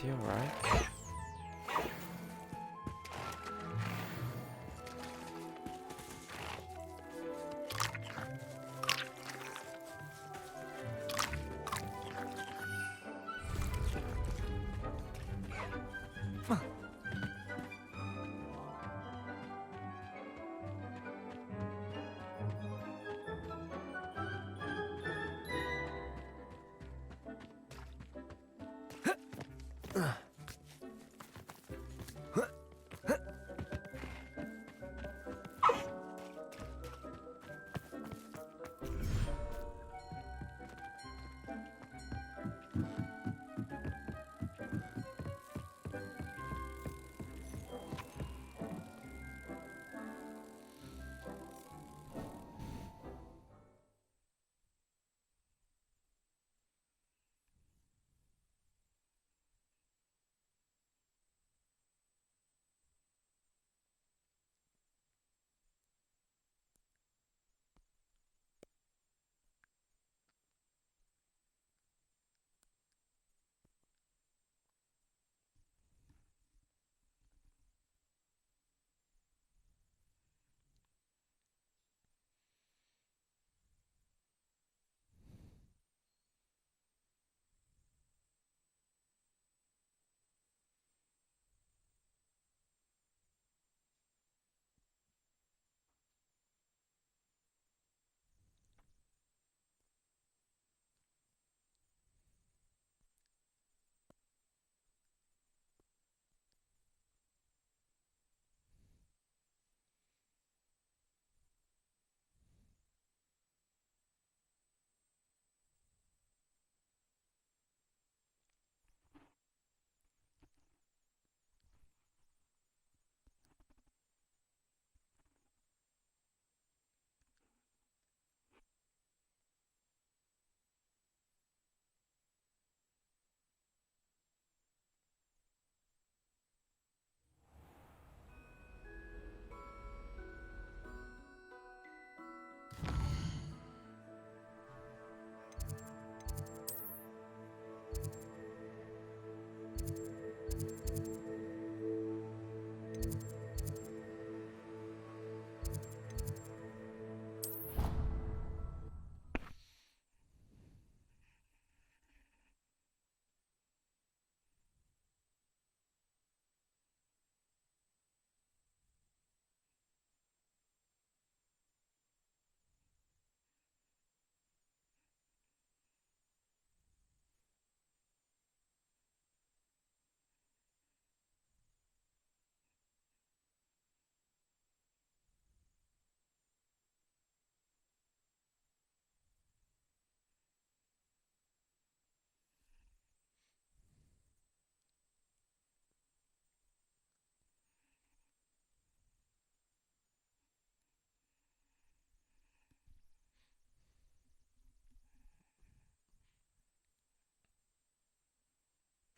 Speaker 2: he alright?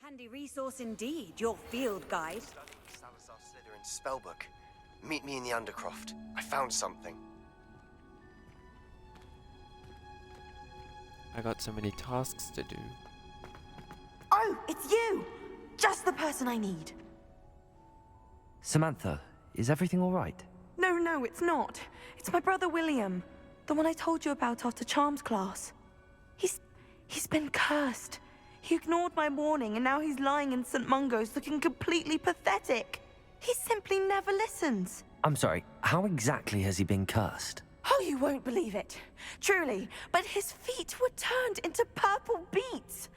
Speaker 14: Handy resource indeed, your field guide.
Speaker 15: Salazar Slytherin's spellbook. Meet me in the Undercroft. I found something.
Speaker 2: I got so many tasks to do.
Speaker 6: Oh, it's you! Just the person I need.
Speaker 1: Samantha, is everything all right?
Speaker 6: No, it's not. It's my brother William. The one I told you about after Charms class. He's been cursed. He ignored my warning and now he's lying in St. Mungo's looking completely pathetic. He simply never listens.
Speaker 1: I'm sorry, how exactly has he been cursed?
Speaker 6: Oh, you won't believe it. Truly, but his feet were turned into purple beets.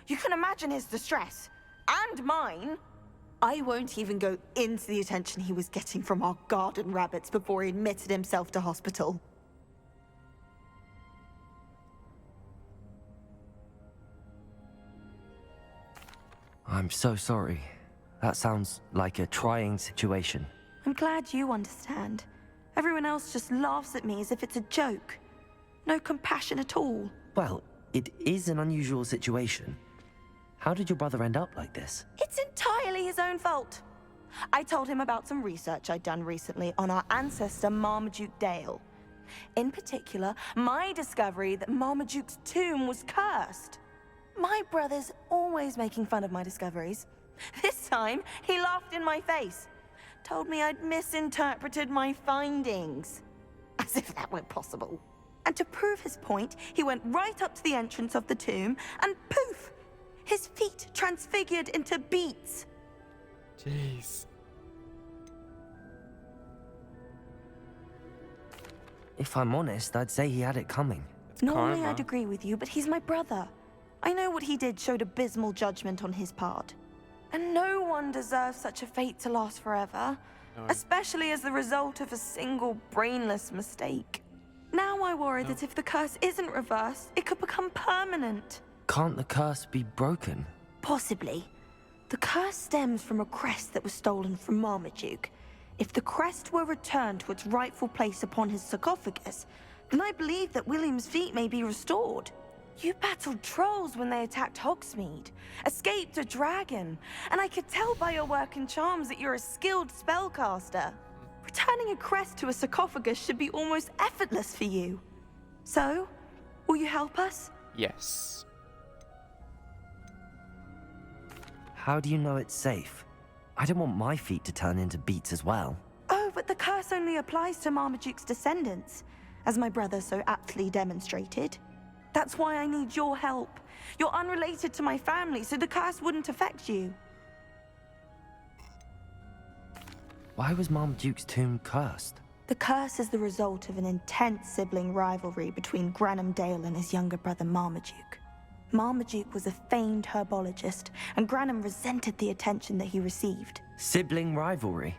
Speaker 6: You can imagine his distress. And mine. I won't even go into the attention he was getting from our garden rabbits before he admitted himself to hospital.
Speaker 1: I'm so sorry. That sounds like a trying situation.
Speaker 6: I'm glad you understand. Everyone else just laughs at me as if it's a joke. No compassion at all.
Speaker 1: Well, it is an unusual situation. How did your brother end up like this?
Speaker 6: It's entirely his own fault. I told him about some research I'd done recently on our ancestor Marmaduke Dale. In particular, my discovery that Marmaduke's tomb was cursed. My brother's always making fun of my discoveries. This time, he laughed in my face. Told me I'd misinterpreted my findings. As if that were possible. And to prove his point, he went right up to the entrance of the tomb and poof! His feet transfigured into beets.
Speaker 2: Jeez.
Speaker 1: If I'm honest, I'd say he had it coming.
Speaker 6: Normally I'd agree with you, but he's my brother. I know what he did showed abysmal judgment on his part. And no one deserves such a fate to last forever.
Speaker 2: No.
Speaker 6: Especially as the result of a single brainless mistake. Now I worry that if the curse isn't reversed, it could become permanent.
Speaker 1: Can't the curse be broken?
Speaker 6: Possibly. The curse stems from a crest that was stolen from Marmaduke. If the crest were returned to its rightful place upon his sarcophagus, then I believe that William's feet may be restored. You battled trolls when they attacked Hogsmeade, escaped a dragon, and I could tell by your work and charms that you're a skilled spellcaster. Returning a crest to a sarcophagus should be almost effortless for you. So, will you help us?
Speaker 2: Yes.
Speaker 1: How do you know it's safe? I don't want my feet to turn into beets as well.
Speaker 6: Oh, but the curse only applies to Marmaduke's descendants, as my brother so aptly demonstrated. That's why I need your help. You're unrelated to my family, so the curse wouldn't affect you.
Speaker 1: Why was Marmaduke's tomb cursed?
Speaker 6: The curse is the result of an intense sibling rivalry between Granham Dale and his younger brother Marmaduke. Marmaduke was a famed herbologist, and Granham resented the attention that he received.
Speaker 1: Sibling rivalry?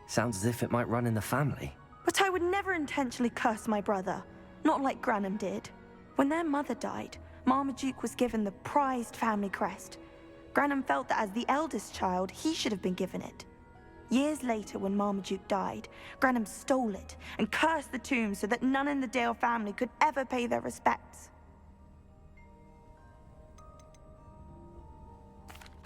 Speaker 1: Sounds as if it might run in the family.
Speaker 6: But I would never intentionally curse my brother, not like Granham did. When their mother died, Marmaduke was given the prized family crest. Granham felt that as the eldest child, he should have been given it. Years later, when Marmaduke died, Granham stole it and cursed the tomb so that none in the Dale family could ever pay their respects.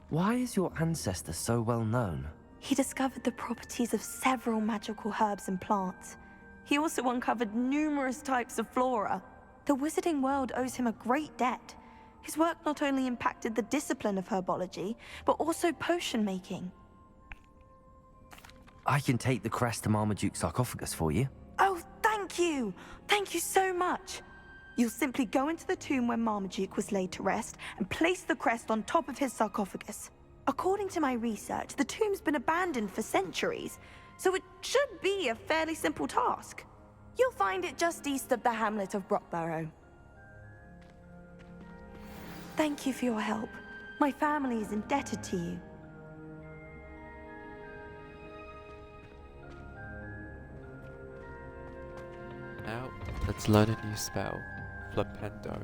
Speaker 1: Why is your ancestor so well known?
Speaker 6: He discovered the properties of several magical herbs and plants. He also uncovered numerous types of flora. The wizarding world owes him a great debt. His work not only impacted the discipline of herbology, but also potion making.
Speaker 1: I can take the crest to Marmaduke's sarcophagus for you.
Speaker 6: Oh, thank you! Thank you so much! You'll simply go into the tomb where Marmaduke was laid to rest and place the crest on top of his sarcophagus. According to my research, the tomb's been abandoned for centuries, so it should be a fairly simple task. You'll find it just east of the hamlet of Brockborough. Thank you for your help. My family is indebted to you.
Speaker 2: Now, let's learn a new spell. Flipendo.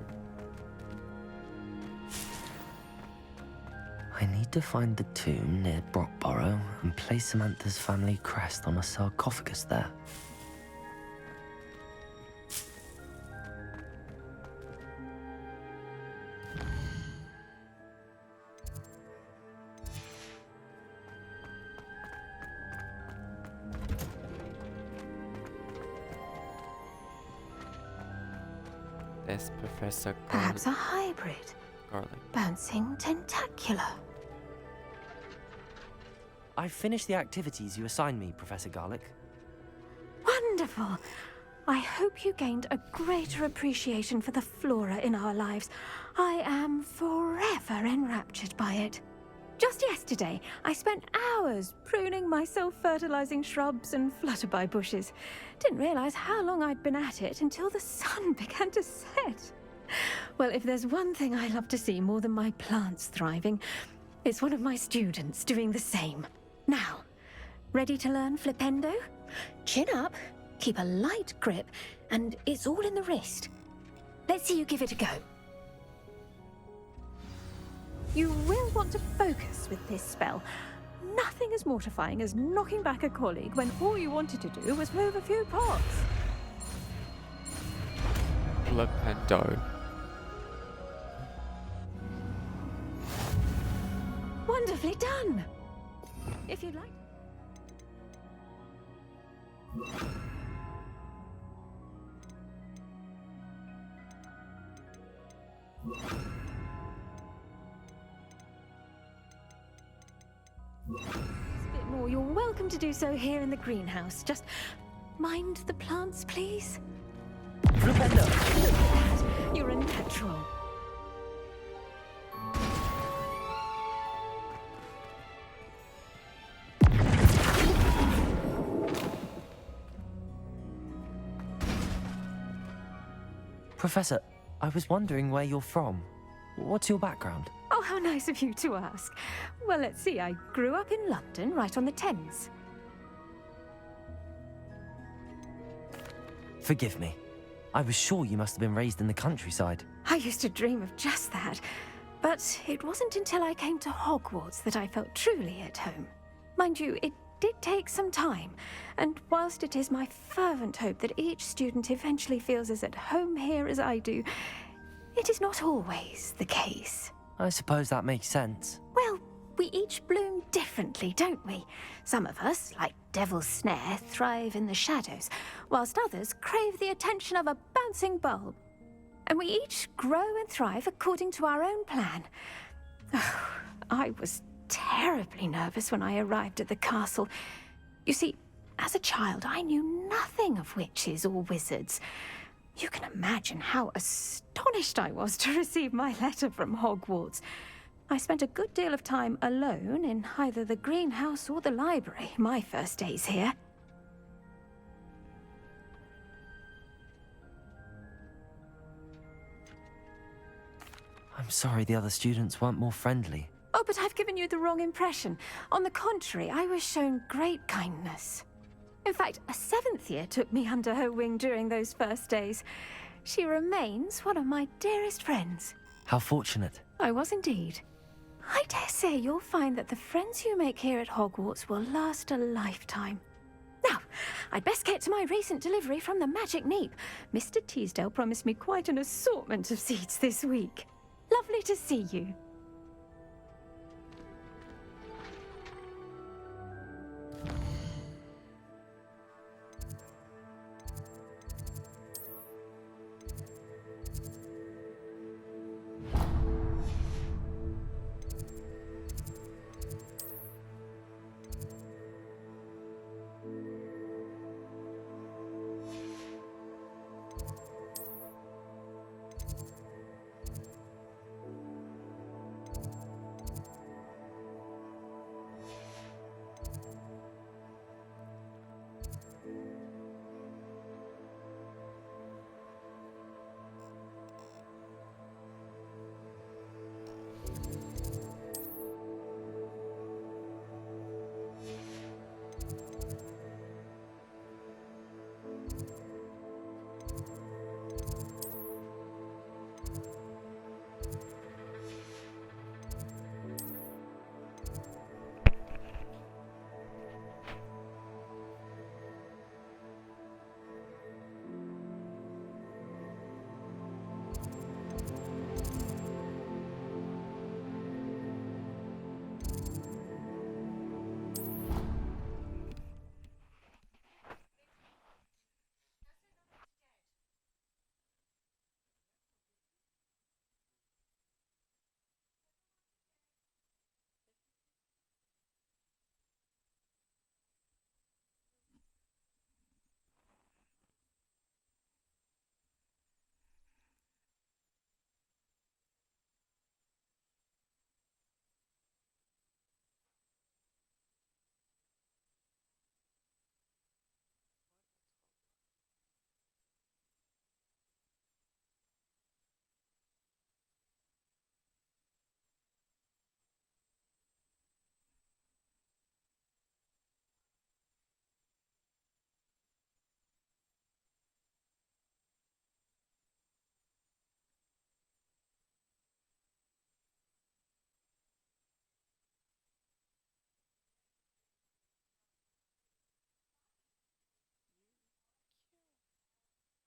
Speaker 1: I need to find the tomb near Brockborough and place Samantha's family crest on a sarcophagus there.
Speaker 2: There's Professor
Speaker 16: Perhaps a hybrid.
Speaker 2: Garlic.
Speaker 16: Bouncing tentacular.
Speaker 1: I've finished the activities you assigned me, Professor Garlic.
Speaker 16: Wonderful. I hope you gained a greater appreciation for the flora in our lives. I am forever enraptured by it. Just yesterday, I spent hours pruning my self-fertilizing shrubs and flutterby bushes. Didn't realize how long I'd been at it until the sun began to set. Well, if there's one thing I love to see more than my plants thriving, it's one of my students doing the same. Now, ready to learn Flipendo? Chin up, keep a light grip, and it's all in the wrist. Let's see you give it a go. You will want to focus with this spell. Nothing as mortifying as knocking back a colleague when all you wanted to do was move a few pots.
Speaker 2: Flipendo.
Speaker 16: Wonderfully done. If you'd like. more, you're welcome to do so here in the greenhouse. Just mind the plants, please.
Speaker 1: Flipendo!
Speaker 16: You're a natural.
Speaker 1: Professor, I was wondering where you're from. What's your background?
Speaker 16: Oh, how nice of you to ask. Well, let's see. I grew up in London, right on the Thames.
Speaker 1: Forgive me. I was sure you must have been raised in the countryside.
Speaker 16: I used to dream of just that. But it wasn't until I came to Hogwarts that I felt truly at home. Mind you, it did take some time, and whilst it is my fervent hope that each student eventually feels as at home here as I do, it is not always the case.
Speaker 1: I suppose that makes sense.
Speaker 16: Well, we each bloom differently, don't we? Some of us, like Devil's Snare, thrive in the shadows, whilst others crave the attention of a bouncing bulb. And we each grow and thrive according to our own plan. Oh, I was terribly nervous when I arrived at the castle. You see, as a child, I knew nothing of witches or wizards. You can imagine how astonished I was to receive my letter from Hogwarts. I spent a good deal of time alone in either the greenhouse or the library my first days here.
Speaker 1: I'm sorry the other students weren't more friendly.
Speaker 16: Oh, but I've given you the wrong impression. On the contrary, I was shown great kindness. In fact, a 7th year took me under her wing during those first days. She remains one of my dearest friends.
Speaker 1: How fortunate.
Speaker 16: I was indeed. I dare say you'll find that the friends you make here at Hogwarts will last a lifetime. Now, I'd best get to my recent delivery from the Magic Neep. Mr. Teasdale promised me quite an assortment of seeds this week. Lovely to see you.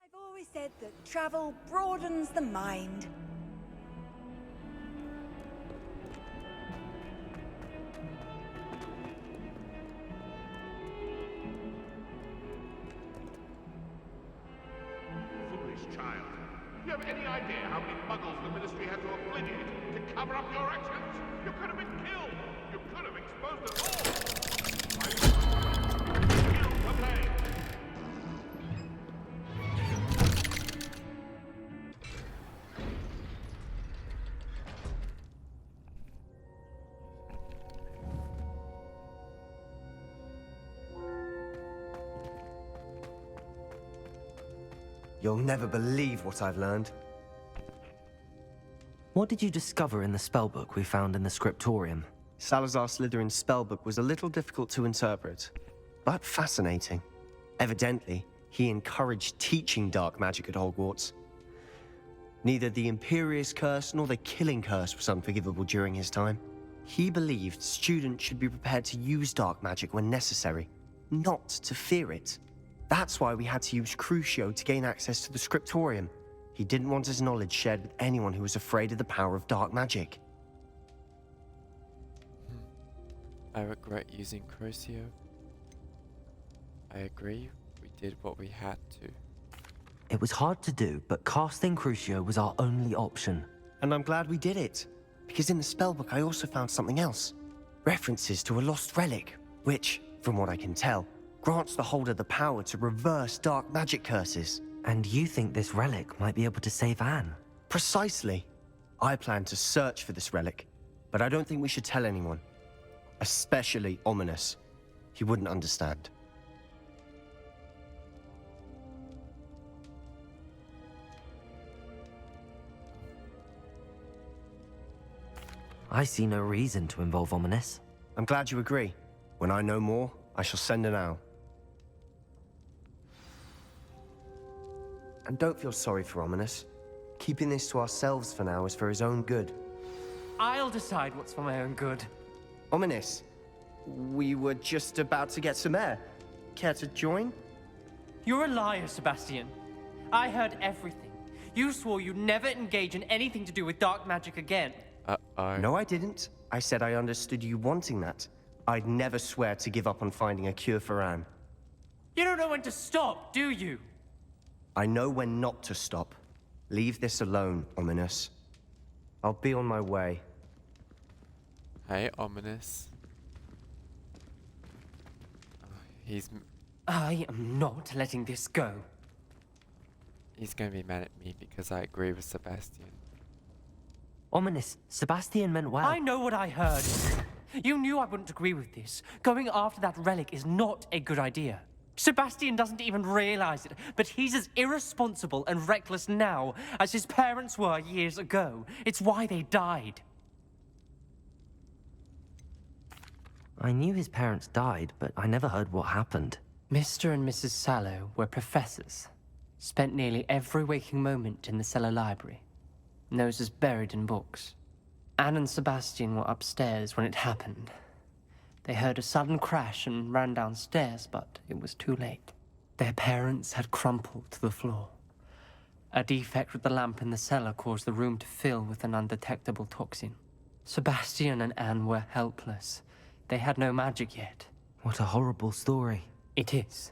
Speaker 14: I've always said that travel broadens the mind.
Speaker 7: Foolish child. Do you have any idea how many muggles the Ministry had to obliterate to cover up your actions? You could have been killed. You could have exposed us all.
Speaker 15: You'll never believe what I've learned.
Speaker 1: What did you discover in the spellbook we found in the scriptorium?
Speaker 15: Salazar Slytherin's spellbook was a little difficult to interpret, but fascinating. Evidently, he encouraged teaching dark magic at Hogwarts. Neither the Imperious Curse nor the Killing Curse was unforgivable during his time. He believed students should be prepared to use dark magic when necessary, not to fear it. That's why we had to use Crucio to gain access to the scriptorium. He didn't want his knowledge shared with anyone who was afraid of the power of dark magic.
Speaker 2: I regret using Crucio. I agree, we did what we had to.
Speaker 1: It was hard to do, but casting Crucio was our only option.
Speaker 15: And I'm glad we did it, because in the spellbook I also found something else. References to a lost relic, which, from what I can tell, grants the holder the power to reverse dark magic curses.
Speaker 1: And you think this relic might be able to save Anne?
Speaker 15: Precisely. I plan to search for this relic, but I don't think we should tell anyone. Especially Ominous. He wouldn't understand.
Speaker 1: I see no reason to involve Ominous.
Speaker 15: I'm glad you agree. When I know more, I shall send an owl. And don't feel sorry for Ominous. Keeping this to ourselves for now is for his own good.
Speaker 17: I'll decide what's for my own good.
Speaker 15: Ominous, we were just about to get some air. Care to join?
Speaker 17: You're a liar, Sebastian. I heard everything. You swore you'd never engage in anything to do with dark magic again.
Speaker 15: No, I didn't. I said I understood you wanting that. I'd never swear to give up on finding a cure for Anne.
Speaker 17: You don't know when to stop, do you?
Speaker 15: I know when not to stop. Leave this alone, Ominous. I'll be on my way.
Speaker 2: Hey, Ominous.
Speaker 17: I am not letting this go.
Speaker 2: He's gonna be mad at me because I agree with Sebastian.
Speaker 1: Ominous, Sebastian meant well.
Speaker 17: I know what I heard. You knew I wouldn't agree with this. Going after that relic is not a good idea. Sebastian doesn't even realize it, but he's as irresponsible and reckless now as his parents were years ago. It's why they died.
Speaker 1: I knew his parents died, but I never heard what happened.
Speaker 17: Mr. and Mrs. Sallow were professors. Spent nearly every waking moment in the cellar library. Noses buried in books. Anne and Sebastian were upstairs when it happened. They heard a sudden crash and ran downstairs, but it was too late. Their parents had crumpled to the floor. A defect with the lamp in the cellar caused the room to fill with an undetectable toxin. Sebastian and Anne were helpless. They had no magic yet.
Speaker 1: What a horrible story.
Speaker 17: It is.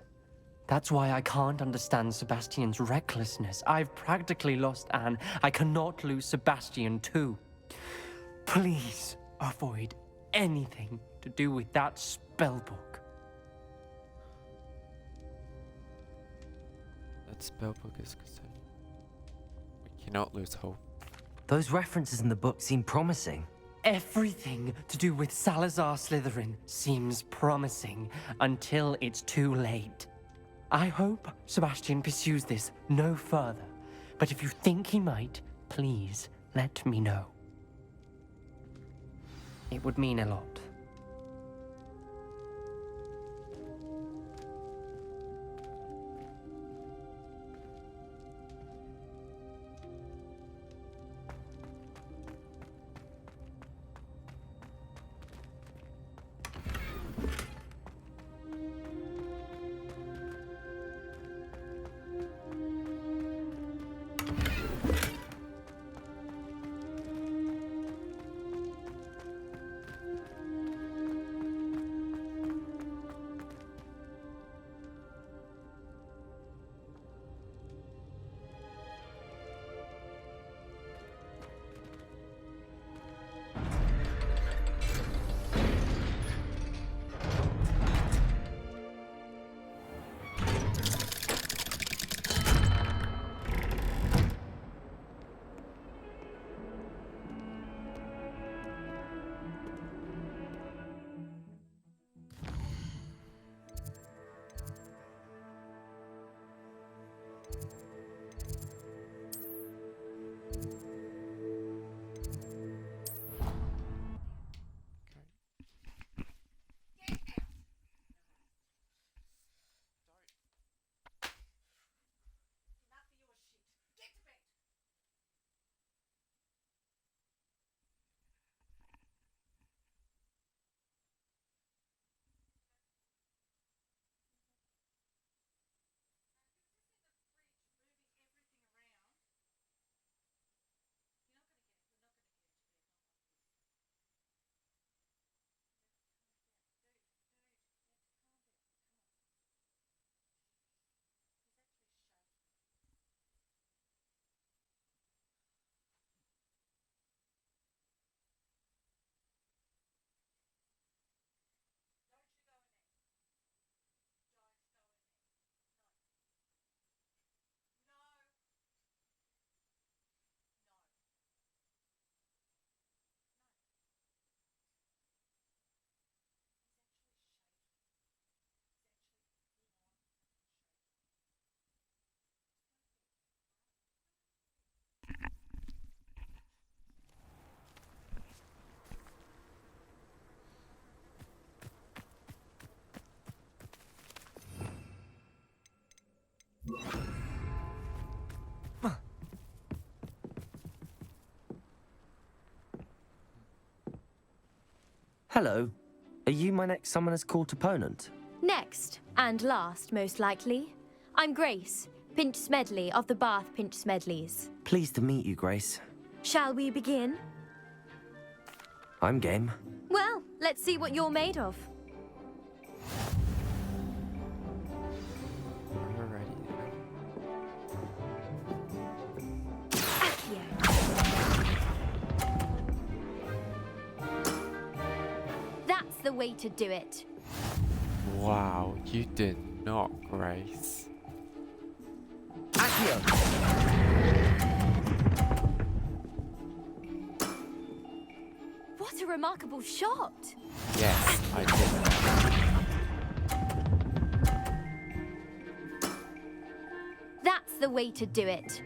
Speaker 17: That's why I can't understand Sebastian's recklessness. I've practically lost Anne. I cannot lose Sebastian too. Please avoid anything to do with that spellbook.
Speaker 2: That spellbook is concerned. We cannot lose hope.
Speaker 1: Those references in the book seem promising.
Speaker 17: Everything to do with Salazar Slytherin seems promising until it's too late. I hope Sebastian pursues this no further, but if you think he might, please let me know. It would mean a lot.
Speaker 1: Hello. Are you my next Summoner's Court opponent?
Speaker 18: Next, and last, most likely. I'm Grace, Pinch Smedley of the Bath Pinch Smedleys.
Speaker 1: Pleased to meet you, Grace.
Speaker 18: Shall we begin?
Speaker 1: I'm game.
Speaker 18: Well, let's see what you're made of.
Speaker 2: We're ready.
Speaker 18: That's the way to do it.
Speaker 2: Wow, you did not, Grace.
Speaker 18: What a remarkable shot!
Speaker 2: Yes, I did that.
Speaker 18: That's the way to do it.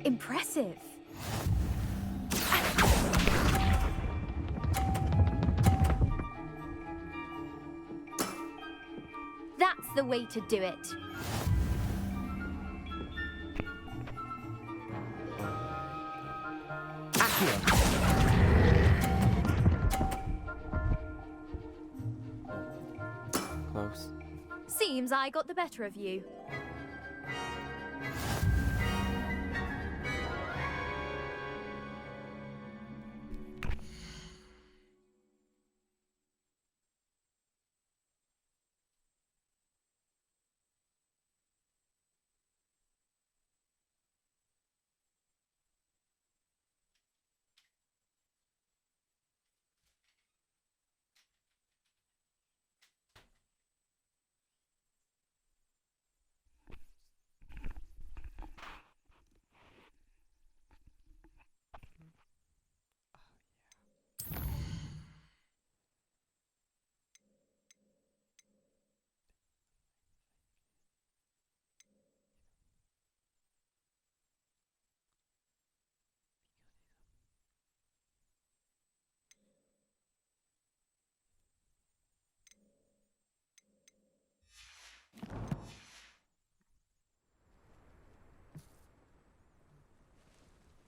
Speaker 18: Impressive. That's the way to do it.
Speaker 2: Close.
Speaker 18: Seems I got the better of you.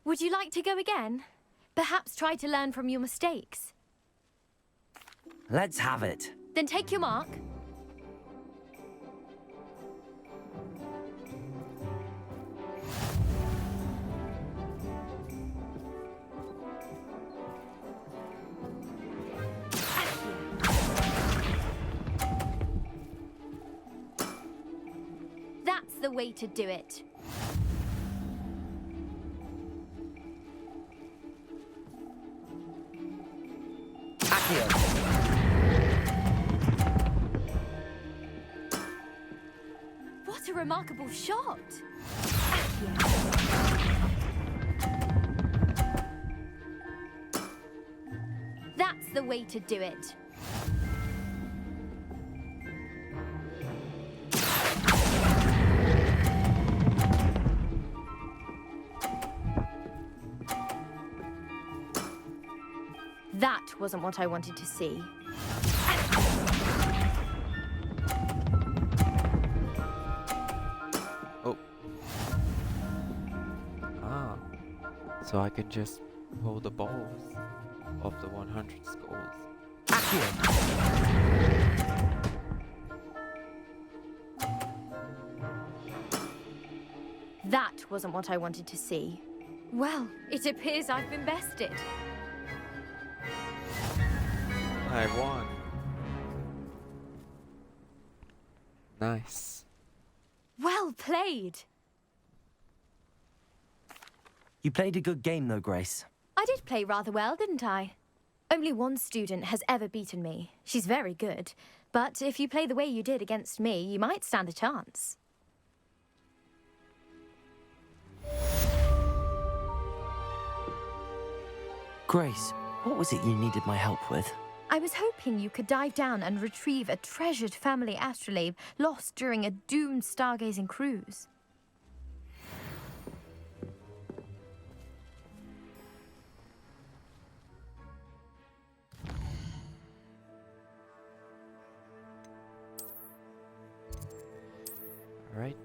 Speaker 18: Would you like to go again? Perhaps try to learn from your mistakes.
Speaker 1: Let's have it.
Speaker 18: Then take your mark. That's the way to do it. What a remarkable shot! That's the way to do it. That wasn't what I wanted to see.
Speaker 2: Oh. Ah. So I can just pull the balls of the 100 skulls.
Speaker 18: That wasn't what I wanted to see. Well, it appears I've been bested.
Speaker 2: I won. Nice.
Speaker 18: Well played.
Speaker 1: You played a good game, though, Grace.
Speaker 18: I did play rather well, didn't I? Only one student has ever beaten me. She's very good. But if you play the way you did against me, you might stand a chance.
Speaker 1: Grace, what was it you needed my help with?
Speaker 18: I was hoping you could dive down and retrieve a treasured family astrolabe lost during a doomed stargazing cruise.
Speaker 2: Alright.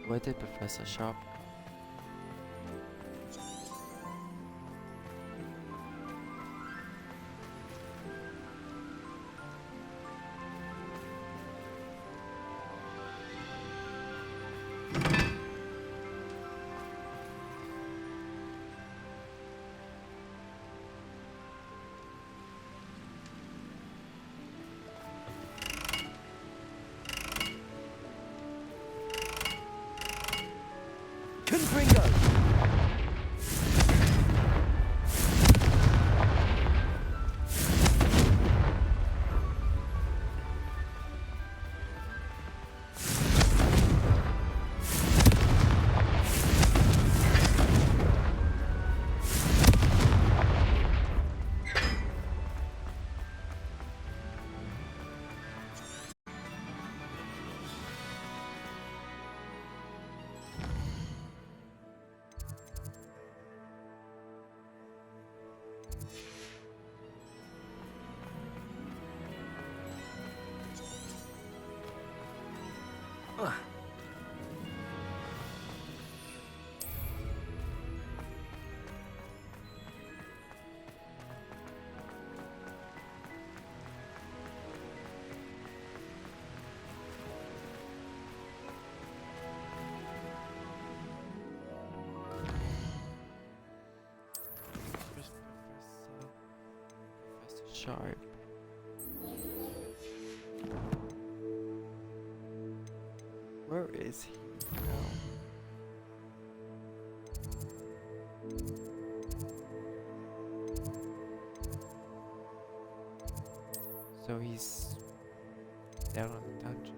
Speaker 2: Where did Professor Sharp go?
Speaker 1: Confringo! Professor Sharp. Where is he now? So he's down on the dungeon.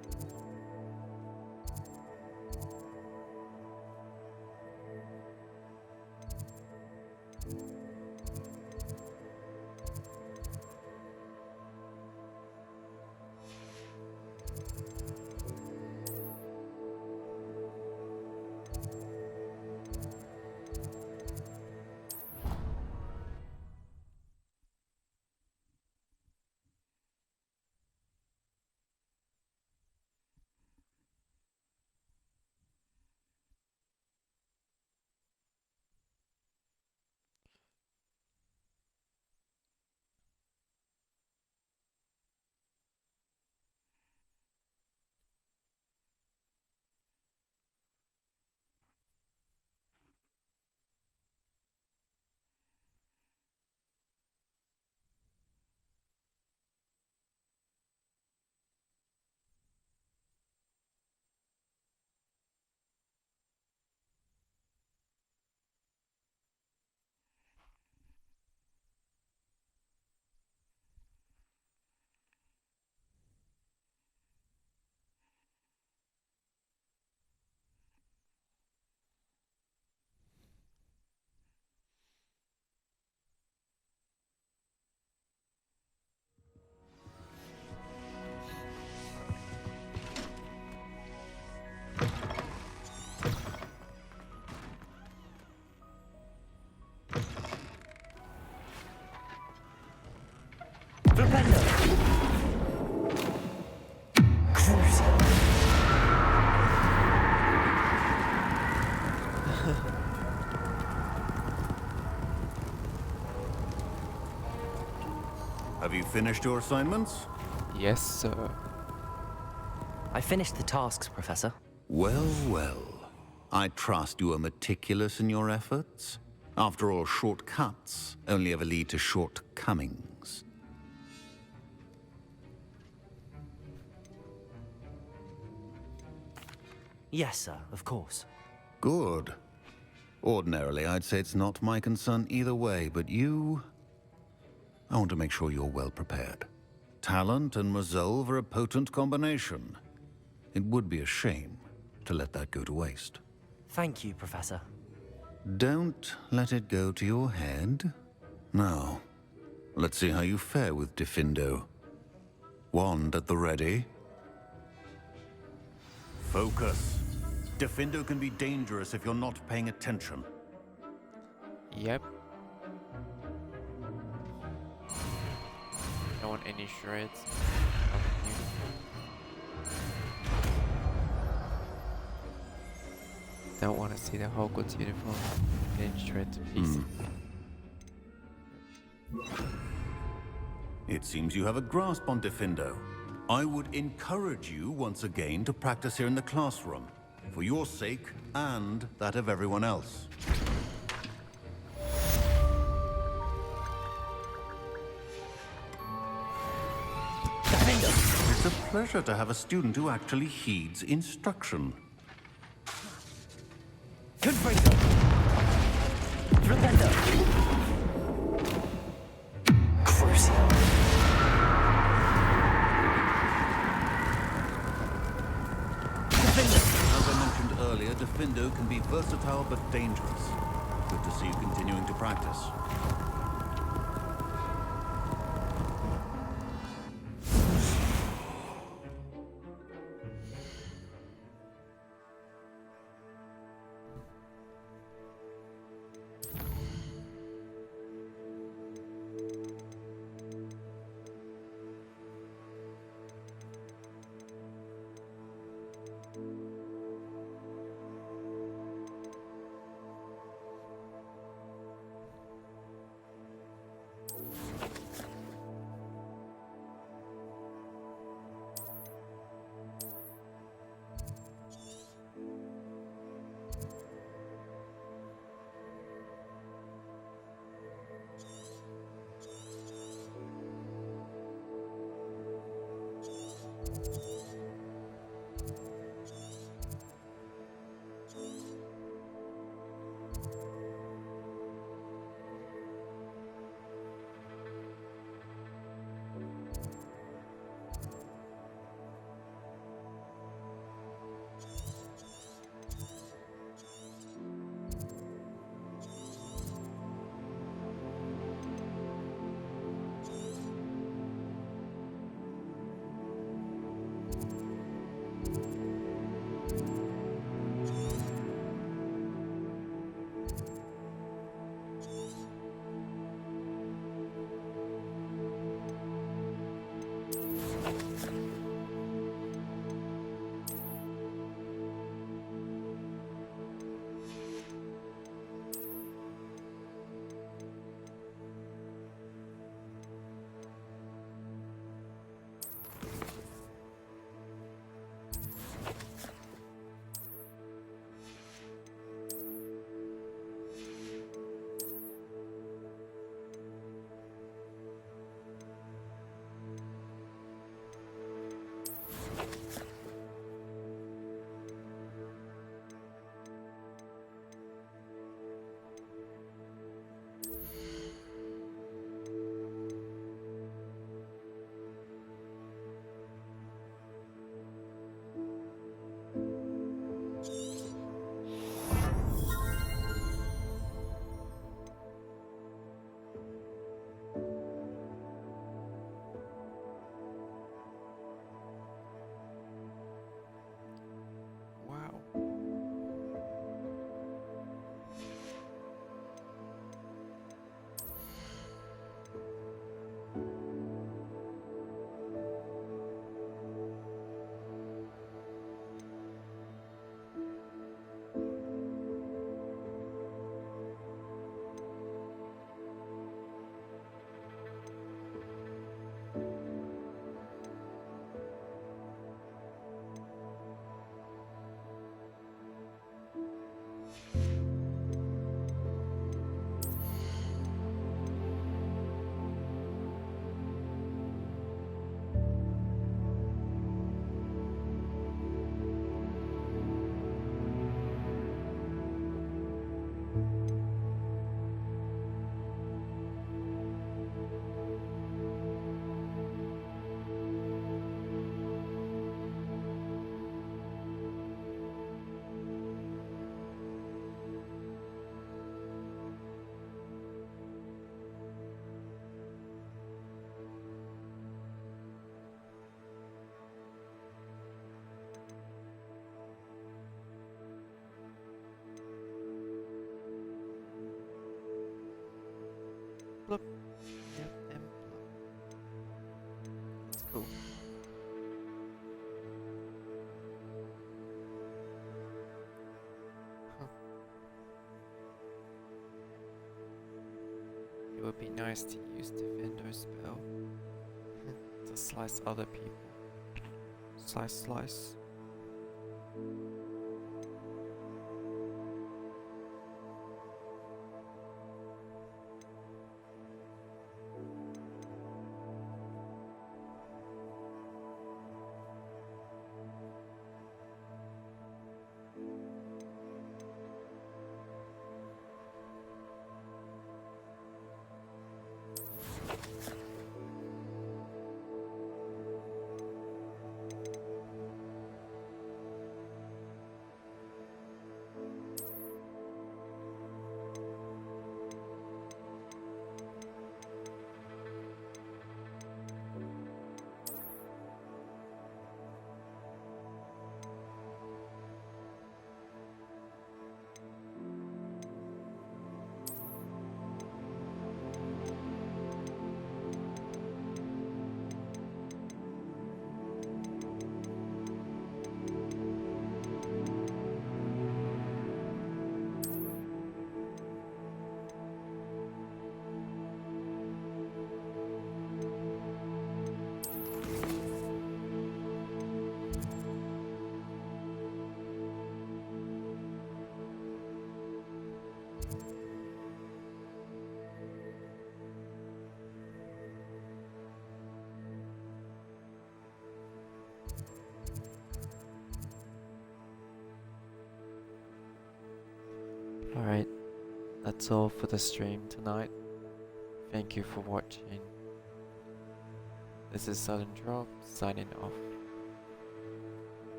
Speaker 9: Have you finished your assignments?
Speaker 2: Yes, sir.
Speaker 1: I finished the tasks, Professor.
Speaker 9: Well, well. I trust you are meticulous in your efforts. After all, shortcuts only ever lead to shortcomings.
Speaker 1: Yes, sir, of course.
Speaker 9: Good. Ordinarily, I'd say it's not my concern either way, but you... I want to make sure you're well prepared. Talent and resolve are a potent combination. It would be a shame to let that go to waste.
Speaker 1: Thank you, Professor.
Speaker 9: Don't let it go to your head. Now, let's see how you fare with Diffindo. Wand at the ready. Focus. Diffindo can be dangerous if you're not paying attention.
Speaker 2: Yep. Don't want any shreds. don't want to see the Hogwarts uniform getting shredded to pieces.
Speaker 9: It seems you have a grasp on Defendo. I would encourage you once again to practice here in the classroom, for your sake and that of everyone else. It's a pleasure to have a student who actually heeds instruction.
Speaker 1: Confringo! Defendo! Crucio!
Speaker 9: As I mentioned earlier, Defendo can be versatile but dangerous. Good to see you continuing to practice.
Speaker 2: Bloop. Yep, and bloop. That's cool. nice to use Defendo spell to slice other people. Slice, slice. Alright, that's all for the stream tonight. Thank you for watching. This is Sudden Drop, signing off.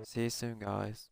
Speaker 2: See you soon, guys.